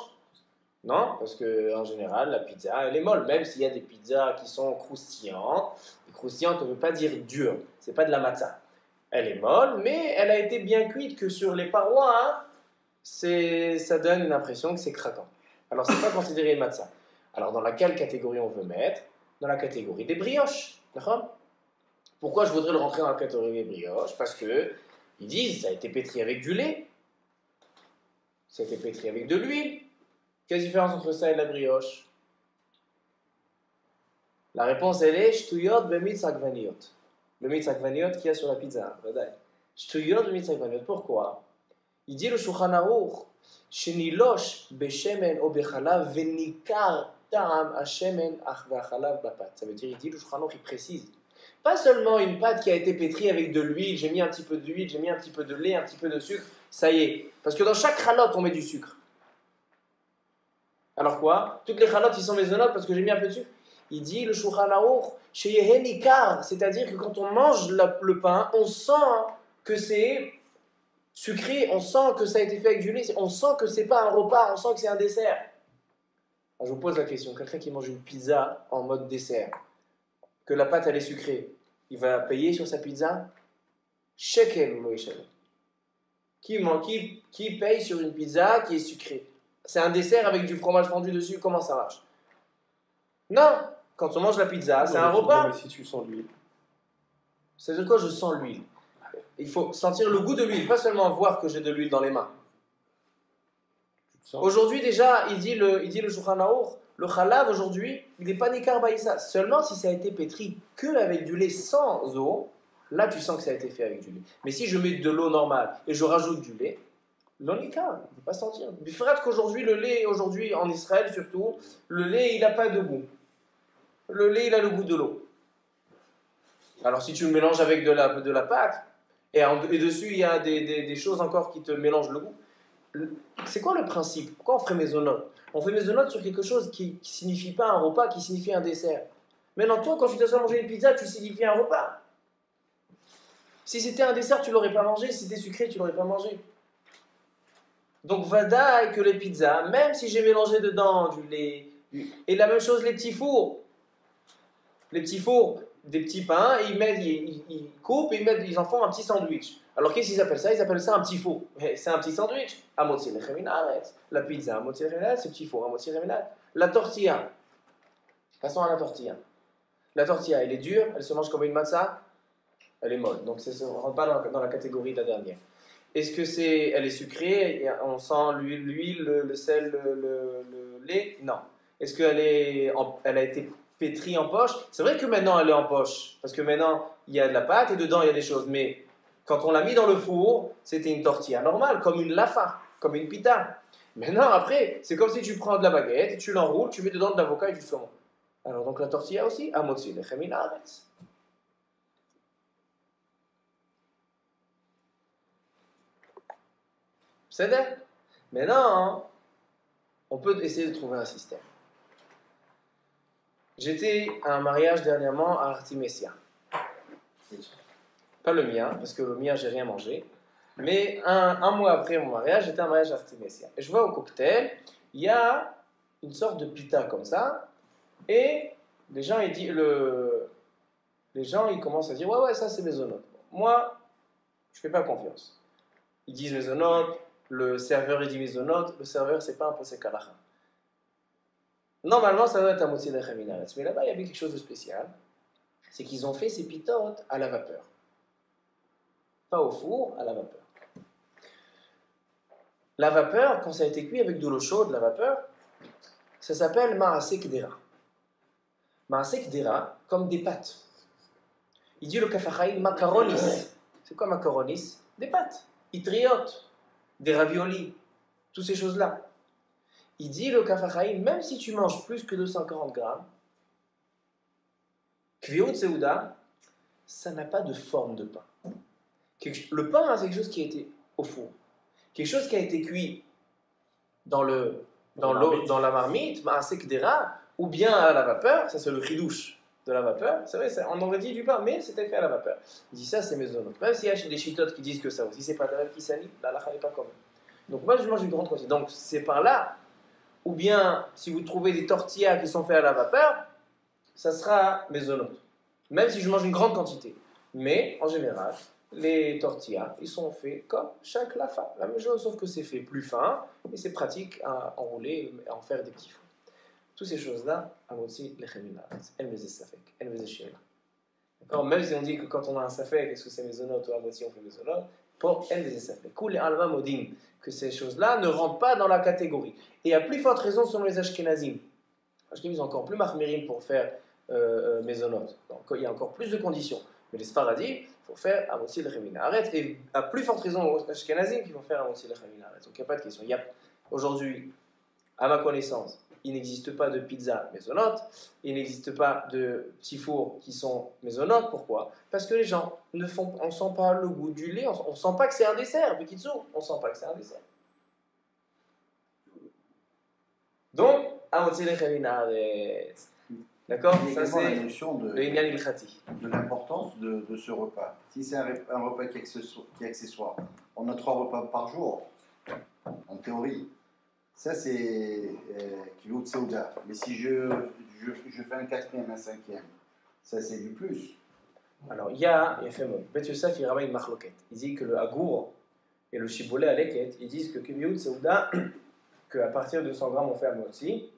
Non, parce qu'en général la pizza elle est molle, même s'il y a des pizzas qui sont croustillantes. Et croustillante, on ne veut pas dire dur, c'est pas de la matzah. Elle est molle, mais elle a été bien cuite que sur les parois, hein, ça donne une impression que c'est craquant. Alors, c'est pas considéré une matzah. Alors, dans laquelle catégorie on veut mettre? Dans la catégorie des brioches. D'accord? Pourquoi je voudrais le rentrer dans la catégorie des brioches? Parce que ils disent ça a été pétri avec du lait, ça a été pétri avec de l'huile. Quelle différence entre ça et la brioche? La réponse elle est shtuyot bemitz agvaniot. Le mitz agvaniot qu'il y a sur la pizza. Shtuyot bemitz agvaniot. Pourquoi? Il dit le Shulchan Aruch shenilosh beshemen o bechalav venikar ta'am hashemen ach v'achalav bapat. Ça veut dire, il dit le Shulchan Aruch, il précise. Pas seulement une pâte qui a été pétrie avec de l'huile, j'ai mis un petit peu d'huile, j'ai mis un petit peu de lait, un petit peu de sucre, ça y est. Parce que dans chaque chalote, on met du sucre. Alors quoi? Toutes les chalotes, ils sont maisonnotes parce que j'ai mis un peu de sucre. Il dit le Shulchan Aruch sheyehen ikar, c'est-à-dire que quand on mange le pain, on sent que c'est sucré, on sent que ça a été fait avec du lait, on sent que c'est pas un repas, on sent que c'est un dessert. Alors je vous pose la question, quelqu'un qui mange une pizza en mode dessert, que la pâte elle est sucrée, il va payer sur sa pizza? Shekel ou lo yishalem? Qui paye sur une pizza qui est sucrée? C'est un dessert avec du fromage fondu dessus, comment ça marche? Non, quand on mange la pizza, c'est un repas. Mais si tu sens l'huile. C'est de quoi je sens l'huile? Il faut sentir le goût de l'huile, pas seulement voir que j'ai de l'huile dans les mains. Aujourd'hui déjà, il dit le Shulchan Aruch, le chalav aujourd'hui, il n'est pas nikar baïsa. Seulement si ça a été pétri que avec du lait sans eau, là tu sens que ça a été fait avec du lait. Mais si je mets de l'eau normale et je rajoute du lait, l'eau nikar, il ne peut pas sentir. Du fait qu'aujourd'hui, le lait, aujourd'hui en Israël surtout, le lait il n'a pas de goût. Le lait il a le goût de l'eau. Alors si tu le mélanges avec de la pâte, et dessus il y a des choses encore qui te mélangent le goût. C'est quoi le principe? Pourquoi on ferait maisonnote? On fait maisonnote sur quelque chose qui ne signifie pas un repas, qui signifie un dessert. Maintenant toi, quand tu t'assois à manger une pizza, tu signifies un repas. Si c'était un dessert, tu ne l'aurais pas mangé. Si c'était sucré, tu ne l'aurais pas mangé. Donc vadaï que les pizzas, même si j'ai mélangé dedans du lait, et la même chose les petits fours. Les petits fours, des petits pains, ils coupent et ils en font un petit sandwich. Alors qu'est-ce qu'ils appellent ça? Ils appellent ça un petit four. C'est un petit sandwich. Amotzi lechem min haaretz. La pizza, amotzi lechem min haaretz, c'est petit four, amotzi lechem min haaretz. La tortilla. Passons à la tortilla. La tortilla, elle est dure, elle se mange comme une matzah, elle est molle. Donc on ne rentre pas dans la catégorie de la dernière. Est-ce que elle est sucrée? On sent l'huile, le sel, le lait? Non. Est-ce elle a été pétrie en poche? C'est vrai que maintenant elle est en poche, parce que maintenant il y a de la pâte et dedans il y a des choses, mais quand on l'a mis dans le four, c'était une tortilla normale, comme une lafa, comme une pita. Maintenant après, c'est comme si tu prends de la baguette, tu l'enroules, tu mets dedans de l'avocat et du saumon. Alors donc la tortilla aussi, amotzi lechem min haaretz. C'est vrai. Maintenant, on peut essayer de trouver un système. J'étais à un mariage dernièrement à Artimessia. Pas le mien, parce que le mien, j'ai rien mangé. Mais un mois après mon mariage, j'étais à un mariage à Artimessia. Et je vois au cocktail, il y a une sorte de pita comme ça. Et les gens, ils commencent à dire, ouais, ça c'est maisonnote. Moi, je fais pas confiance. Ils disent maisonnote, le serveur il dit maisonnote, le serveur c'est pas un posek halacha. Normalement, ça doit être un motzi lechem min haaretz. Mais là-bas, il y avait quelque chose de spécial. C'est qu'ils ont fait ces pitotes à la vapeur. Pas au four, à la vapeur. La vapeur, quand ça a été cuit avec de l'eau chaude, la vapeur, ça s'appelle Ma'aseh Kdera. Ma'aseh Kdera, comme des pâtes. Il dit le Kaf HaChaim, macaronis. C'est quoi macaronis? Des pâtes, itriotes, des raviolis, toutes ces choses-là. Il dit le Kaf HaChaim, même si tu manges plus que 240 grammes, Kviut Seuda, ça n'a pas de forme de pain. Le pain, c'est quelque chose qui a été au four. Quelque chose qui a été cuit dans l'eau, dans la marmite, Ma'aseh Kdera, ou bien à la vapeur, ça c'est le chidouche de la vapeur. C'est vrai, on aurait dit du pain, mais c'était fait à la vapeur. Il dit ça, c'est mésonote. Même s'il y a des chitotes qui disent que ça aussi, c'est pas la qui s'anime, la halakha n'est pas comme. Donc moi, je mange une grande quantité. Donc c'est par là. Ou bien, si vous trouvez des tortillas qui sont faits à la vapeur, ça sera mésonote. Même si je mange une grande quantité. Mais, en général, les tortillas, ils sont faits comme chaque lafa. La même chose, sauf que c'est fait plus fin, et c'est pratique à enrouler et à en faire des petits fours. Toutes ces choses-là, amotzi lechem haaretz, en vezeh safek, en vezeh sheela. D'accord. Même si on dit que quand on a un safek, est-ce que c'est mésonote ou amotzi, on fait mésonote, pour en vezeh safek. Kul alma modim, que ces choses-là ne rentrent pas dans la catégorie. Et à plus forte raison selon les ashkenazim. Les ashkenazim sont encore plus mahmirim pour faire mésonote. Donc il y a encore plus de conditions. Mais les Sfaradim, il faut faire amotzi lechem haaretz. Et à plus forte raison aux ashkenazim qu'il faut faire amotzi lechem haaretz. Donc il n'y a pas de question. Aujourd'hui, à ma connaissance, il n'existe pas de pizza mésonote, il n'existe pas de petits fours qui sont mésonotes. Pourquoi? Parce que les gens on ne sent pas le goût du lait, on ne sent pas que c'est un dessert, Bekitsu, on ne sent pas que c'est un dessert. Donc, amotzi lechem haaretz. D'accord? Ça c'est la notion le inyan ilchati. de l'importance de ce repas. Si c'est un repas qui est accessoire, on a 3 repas par jour, en théorie. Ça, c'est Kviut Seuda. Mais si je fais un 4e, un 5e, ça, c'est du plus. Alors, il y a fait mot. Bet Yosef, il ramène une marloquette. Il dit que le agour et le shibbolé à leket, ils disent que Kviut Seuda, qu'à partir de 100 grammes, on fait à moitié,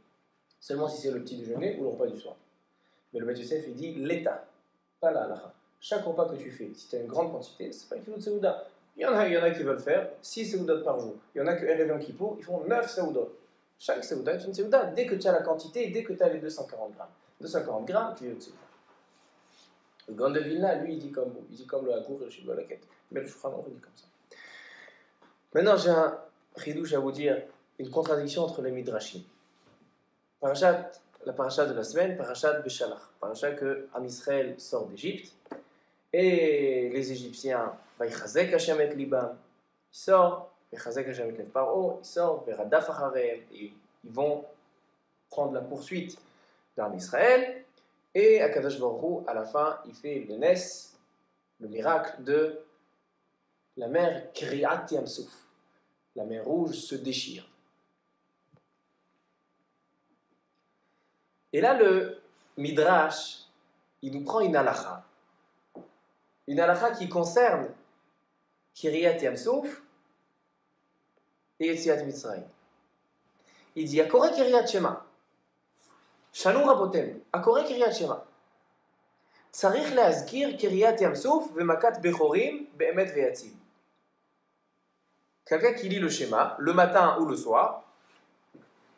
seulement si c'est le petit déjeuner ou le repas du soir. Mais le Bet Yosef, il dit l'état, pas la halakha. Chaque repas que tu fais, si tu as une grande quantité, c'est pas une Kviut Seuda. Il y en a qui veulent faire 6 seudot par jour. Il y en a que Erev Yom Kippour, ils font 9 seudot. Chaque seuda est une seuda dès que tu as la quantité, dès que tu as les 240 grammes. 240 grammes, tu es au-dessus. Le Gaon de Vilna, lui, il dit comme vous. Il dit comme le Hagour et le Shibboleth Laket. Mais le Shulchan Aruch, il dit comme ça. Maintenant, j'ai un chidouche à vous dire, une contradiction entre les midrashim. La paracha de la semaine, parachat Beshalach. Paracha que Am Israël sort d'Égypte. Et les Égyptiens, Vaïchazek Hashem et Libam, ils sortent, Vaïchazek Hashem et Paro, ils sortent, Veradaf Acharem, et ils vont prendre la poursuite d'Am Israël. Et Akadosh Baruch Hu, à la fin, il fait le Nes, le miracle de la mer Kriyat Yam Suf. La mer Rouge se déchire. Et là, le Midrash, il nous prend une halakha. Une halakha qui concerne Kiryat Yam-Souf et Yetziat Mitzrayim. Il dit Akore Kiryat Shema, Shanu Rabotem, Akore Kiryat Shema. Tzarich leazkir Kiryat Yam-Souf vemakat bechorim be'emet ve'yatzim. Quelqu'un qui lit le schéma, le matin ou le soir,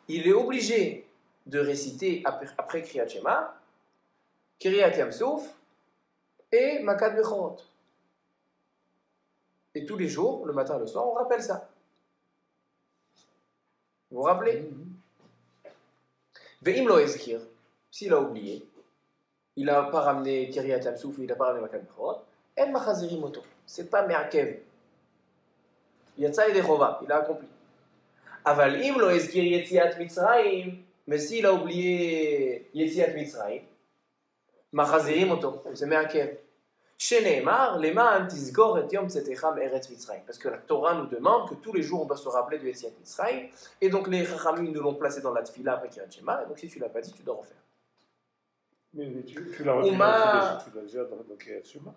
il est obligé de réciter après Kiryat Shema, Kiryat Yam-Souf et Makat Bechorot. Et tous les jours, le matin et le soir, on rappelle ça. Vous vous rappelez? Ve'im lo ezkir, s'il a oublié, il n'a pas ramené Kiryat Yam-Souf, il n'a pas ramené Makat Bechorot, en machazirim moto. C'est pas me'akev. Yatsa et Chova, il a accompli. Aval im lo ezkir Yetziat Mitzrayim, mais s'il a oublié Yetziat Mitzrayim, machazirim moto, c'est me'akev. Sheneemar, leman tizgor et yom tzetecham eretz Mitzrayim. Parce que la Torah nous demande que tous les jours on doit se rappeler de Yetziat Mitzrayim, et donc les Chachamim nous l'ont placé dans la Tfila après Kiryat Shema, et donc si tu l'as pas dit, tu dois refaire. Mais tu l'as déjà dans Kiryat Shema.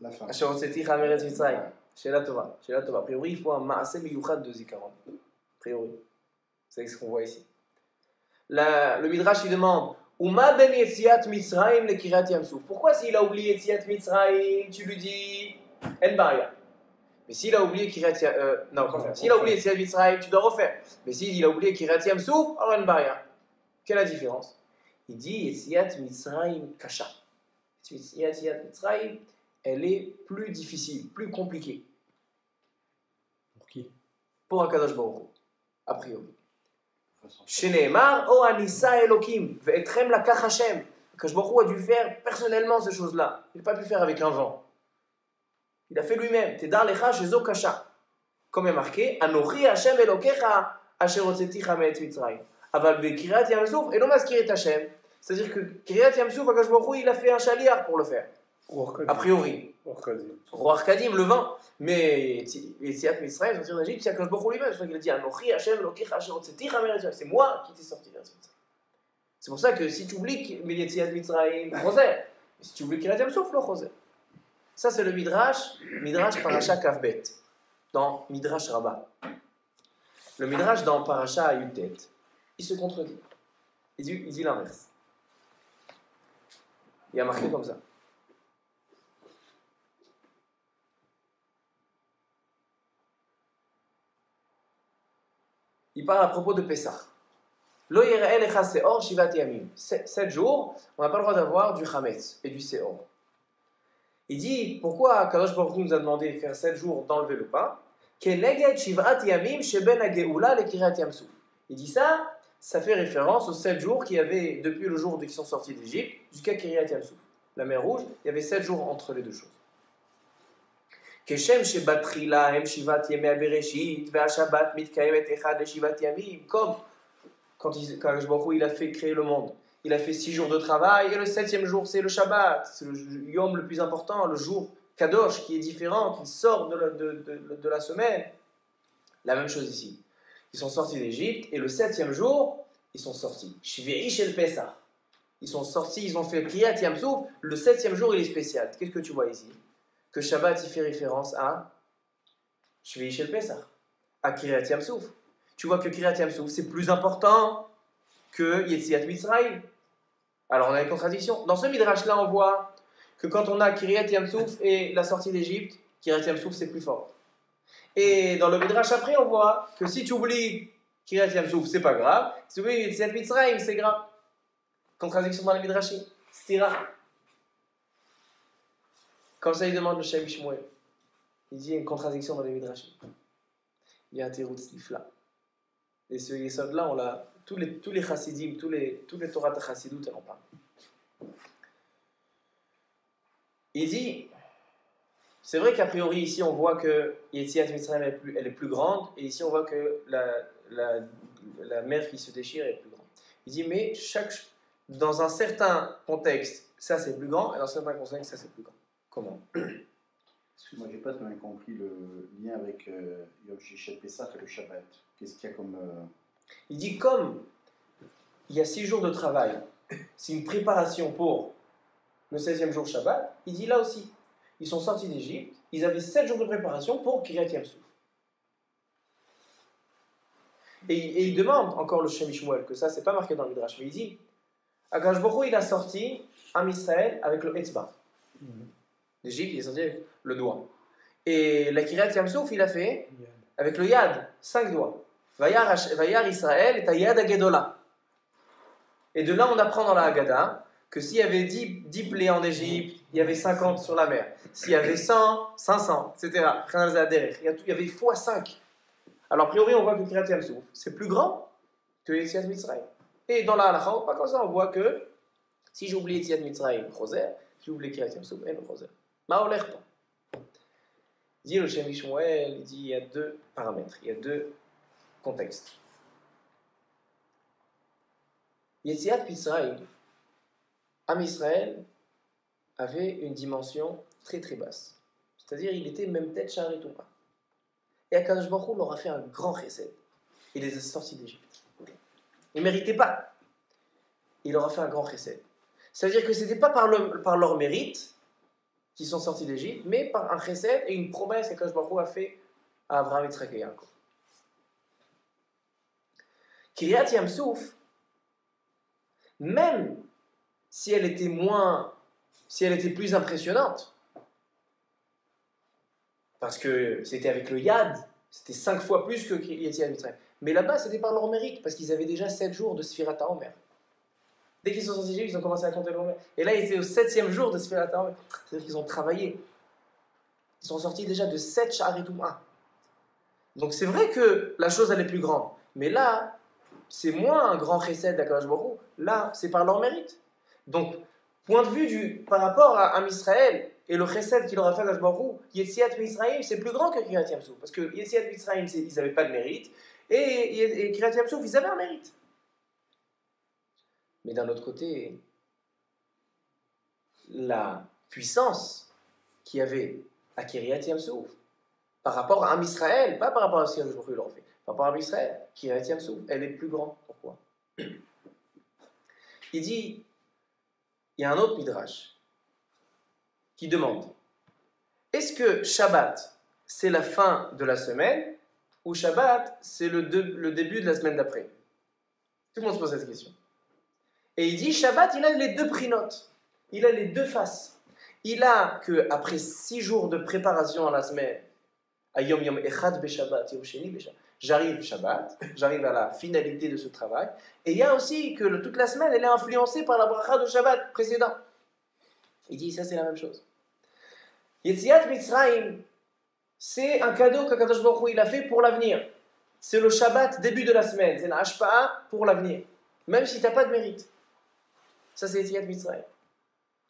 La fin. Asher tzetecham eretz Mitzrayim. Sheila Tova. A priori, il faut un maaseh miyuchad de Zikaron. A priori. C'est ce qu'on voit ici. Le Midrash, il demande Uma ben Yetziat Mitzrayim le Kiryat Yam-Souf. Pourquoi s'il a oublié Yetziat Mitzrayim, tu lui dis En Baria? Mais Mais s'il a oublié Kiryat s'il a oublié Yetziat Mitzrayim, tu dois refaire. Mais s'il a oublié Kiryat Yamsouf, alors une barrière. Quelle est la différence? Il dit Yetziat Mitzrayim Kasha. Yetziat Mitzrayim, elle est plus difficile, plus compliquée. Pour qui? Pour Akadosh Baruch Hu, a priori. Sheneemar, O Anissa Elokim, Ve'etrem Lakach Hashem. Akadosh Baruch Hu a dû faire personnellement ces choses-là. Il n'a pas pu faire avec un vent. Il a fait lui-même. Tedar Lecha Shezo Kasha. Comme est marqué, Anochi Hashem Elokecha Asher Hotzeticha Me'etz Mitzrayim. Aval Bekiryat Yamsouf, Elo Maskiret Hashem. C'est-à-dire que Kiryat Yamsouf, Akadosh Baruch Hu, il a fait un chaliar pour le faire. A priori. Roi Kadim, le vent. Mais Yetziat Mitzrayim, sortir d'Égypte, c'est Akadosh Baruch Hu lui-même. C'est pour ça qu'il a dit Anochi Hashem Elokecha Asher Hotzeticha Me'etz Mitzrayim. C'est moi qui t'ai sorti d'Égypte. C'est pour ça que si tu oublies Yetziat Mitzrayim, Choser. Si tu oublies Kiryat Yamsouf, le Choser. Ça, c'est le Midrash Parasha Kavbet, dans Midrash Rabbah. Le Midrash dans Parasha Yutet, il se contredit. Il dit l'inverse. Il a marqué comme ça. Il parle à propos de Pessah. Lo yireh lecha seor shivat yamim. 7 jours, on n'a pas le droit d'avoir du chametz et du seor. Il dit, pourquoi Kadosh Baruch Hu nous a demandé de faire 7 jours d'enlever le pain? Keneged shivat yamim sheben hageula le Kiryat Yamsouf. Il dit ça fait référence aux 7 jours qu'il y avait depuis le jour où ils sont sortis d'Égypte jusqu'à Kiryat Yamsouf. La mer Rouge, il y avait 7 jours entre les deux choses. Keshem shebatrila hem shivat yemei bereshit ve'ashabat mitkayemet echad le shivat yamim. Comme quand Kadosh Baruch Hu il a fait créer le monde. Il a fait 6 jours de travail et le 7e jour c'est le Shabbat, c'est le Yom le plus important, le jour Kadosh qui est différent, qui sort de la semaine. La même chose ici. Ils sont sortis d'Égypte et le 7e jour, ils sont sortis. Shvi'i shel Pesach. Ils sont sortis, ils ont fait Kiryat Yamsouf. Le 7e jour il est spécial. Qu'est-ce que tu vois ici? Que Shabbat il fait référence à Shvi'i shel Pesach, à Kiryat Yamsouf. Tu vois que Kiryat Yamsouf c'est plus important que Yetziat Mitzrayim. Alors on a une contradiction. Dans ce midrash-là, on voit que quand on a Kiryat Yamsouf et la sortie d'Égypte, Kiryat Yamsouf c'est plus fort. Et dans le midrash après, on voit que si tu oublies Kiryat Yamsouf, c'est pas grave. Si tu oublies Yetziat Mitzrayim, c'est grave. Contradiction dans le midrashim. Stira. Comme ça, il demande le Shem Shmuel. Il dit il y a une contradiction dans les midrashim. Il y a un teroutz nifla. Et ce yesod-là, on l'a. Tous les chassidim, tous les Torah chassidut, elles en parlent. Il dit, c'est vrai qu'a priori ici on voit que Yetziat Mitzrayim elle est plus grande, et ici on voit que la mer qui se déchire est plus grande. Il dit, mais dans un certain contexte, ça c'est plus grand, et dans un certain contexte, ça c'est plus grand. Comment? Excuse-moi, j'ai pas bien compris le lien avec Yom Shishel Pesach et le Shabbat. Qu'est-ce qu'il y a comme... Il dit comme il y a 6 jours de travail, c'est une préparation pour le 16e jour Shabbat, il dit là aussi, ils sont sortis d'Égypte, ils avaient 7 jours de préparation pour Kiryat Yamsouf. Et il demande encore le Shem Shmuel, que ça c'est pas marqué dans le Midrash, mais il dit, Akadosh Baruch Hu il a sorti Am Israël avec le Etzba. D'Égypte il est sorti avec le doigt. Et la Kiryat Yamsouf il a fait avec le Yad, 5 doigts. Vayar Israël et Yad Agedola. Et de là, on apprend dans la Haggadah que s'il y avait 10 plaies en Égypte, il y avait 50 sur la mer. S'il y avait 100, 500, etc. Il y avait x5. Alors, a priori, on voit que Kiryat Yamsouf, c'est plus grand que Yetziat Mitzrayim. Et dans la halakha, pas comme ça, on voit que si j'oublie Yetziat Mitzrayim, Choser, si j'oublie Kiryat Yamsouf, Choser. Ma oler pas. Il dit le Shem Shmuel, il dit il y a 2 paramètres, il y a 2 contexte. Yetziat Mitzrayim, Am Israël avait une dimension très très basse. C'est-à-dire, il était même tête Sha'arei Tumah. Et Akadosh Baruch Hu leur a fait un grand chesed. Il les a sortis d'Égypte. Ils ne méritaient pas. Il leur a fait un grand chesed. C'est-à-dire que ce n'était pas par leur mérite qu'ils sont sortis d'Égypte, mais par un chesed et une promesse qu'Akadosh Baruch Hu a fait à Abraham, Yitzhak et Yaakov. Kiryat Yamsouf, même si elle était plus impressionnante, parce que c'était avec le Yad, c'était 5 fois plus que Yetziat Mitzrayim. Mais là-bas, c'était par leur mérite, parce qu'ils avaient déjà 7 jours de Sfirat HaOmer. Dès qu'ils sont sortis d'Égypte, ils ont commencé à compter l'Omer. Et là, ils étaient au 7e jour de Sfirat HaOmer. C'est-à-dire qu'ils ont travaillé. Ils sont sortis déjà de 7 Sha'arei Tum'ah. Donc c'est vrai que la chose, elle est plus grande. Mais là, c'est moins un grand chesed d'Akadosh Baruch Hu. Là, c'est par leur mérite. Donc, point de vue par rapport à Israël et le chesed qu'il aura fait à Akadosh Baruch Hu, Yetziat Mitzrayim, c'est plus grand que Kriyat Yam-Souf. Parce que Yetziat Mitzrayim, ils n'avaient pas de mérite. Et Kriyat Yam-Souf, ils avaient un mérite. Mais d'un autre côté, la puissance qu'il y avait à Kriyat Yam-Souf, par rapport à Israël, pas par rapport à ce que Baruch Hu leur fait, par rapport à Israël, Kriyat Yam-Souf, elle est plus grande. Pourquoi? Il dit, il y a un autre midrash qui demande, est-ce que Shabbat, c'est la fin de la semaine, ou Shabbat, c'est le début de la semaine d'après? Tout le monde se pose cette question. Et il dit, Shabbat, il a les deux prinotes, il a les deux faces. Il a qu'après 6 jours de préparation à la semaine, Ayom Yom Echad Beshabbat, Yom Sheni Beshabbat, j'arrive Shabbat, j'arrive à la finalité de ce travail, et il y a aussi que toute la semaine, elle est influencée par la bracha de Shabbat précédent. Il dit, ça c'est la même chose. Yetziat Mitzrayim, c'est un cadeau qu'Akadosh Baruch Hu il a fait pour l'avenir. C'est le Shabbat début de la semaine, c'est un hashpa'a pour l'avenir, même si tu n'as pas de mérite. Ça c'est Yetziat Mitzrayim.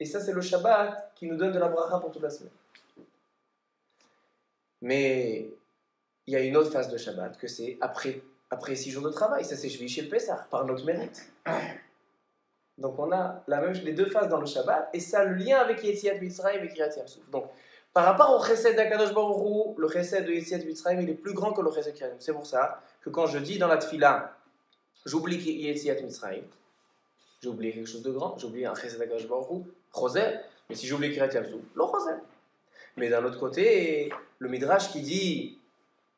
Et ça c'est le Shabbat qui nous donne de la bracha pour toute la semaine. Mais il y a une autre phase de Shabbat, que c'est après 6 jours de travail. Ça, c'est Shvi chez le Pessah, par notre mérite. Donc, on a les deux phases dans le Shabbat, et ça a le lien avec Yetziat Mitzrayim et Kriyat Yam-Souf. Donc, par rapport au chesed d'Akadosh Baruch Hu, le chesed de Yetziat Mitzrayim, il est plus grand que le chesed de Kriyat Yam-Souf. C'est pour ça que quand je dis dans la tfila, j'oublie Yetziat Mitzrayim, j'ai oublié quelque chose de grand, j'ai oublié un chesed d'Akadosh Baruch Hu, Choser, mais si j'oublie Kriyat Yam-Souf, le Choser. Mais d'un autre côté, le Midrash qui dit,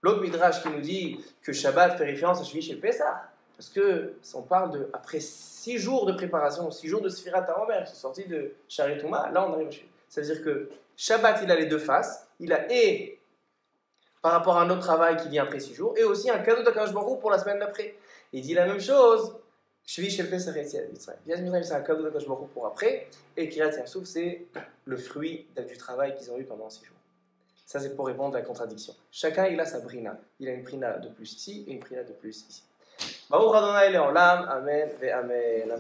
l'autre Midrash qui nous dit que Shabbat fait référence à Shvi chez le Pessah, parce que on parle après 6 jours de préparation, 6 jours de Sfirat HaOmer, qui sont sortis de Sha'arei Tum'ah, là on arrive à Shvi. Ça veut dire que Shabbat, il a les deux faces, il a par rapport à un autre travail qui vient après 6 jours, et aussi un cadeau d'Akadosh Baruch Hu pour la semaine d'après. Il dit la même chose, Shvi chez le Pessah et Yetziat Mitzrayim. Yetziat Mitzrayim, c'est un cadeau d'Akadosh Baruch Hu pour après, et Kriyat Yam-Souf, c'est le fruit du travail qu'ils ont eu pendant 6 jours. Ça, c'est pour répondre à la contradiction. Chacun, il a sa brina. Il a une brina de plus ici et une brina de plus ici. Baruch Adonai Le'olam. Amen ve Amen.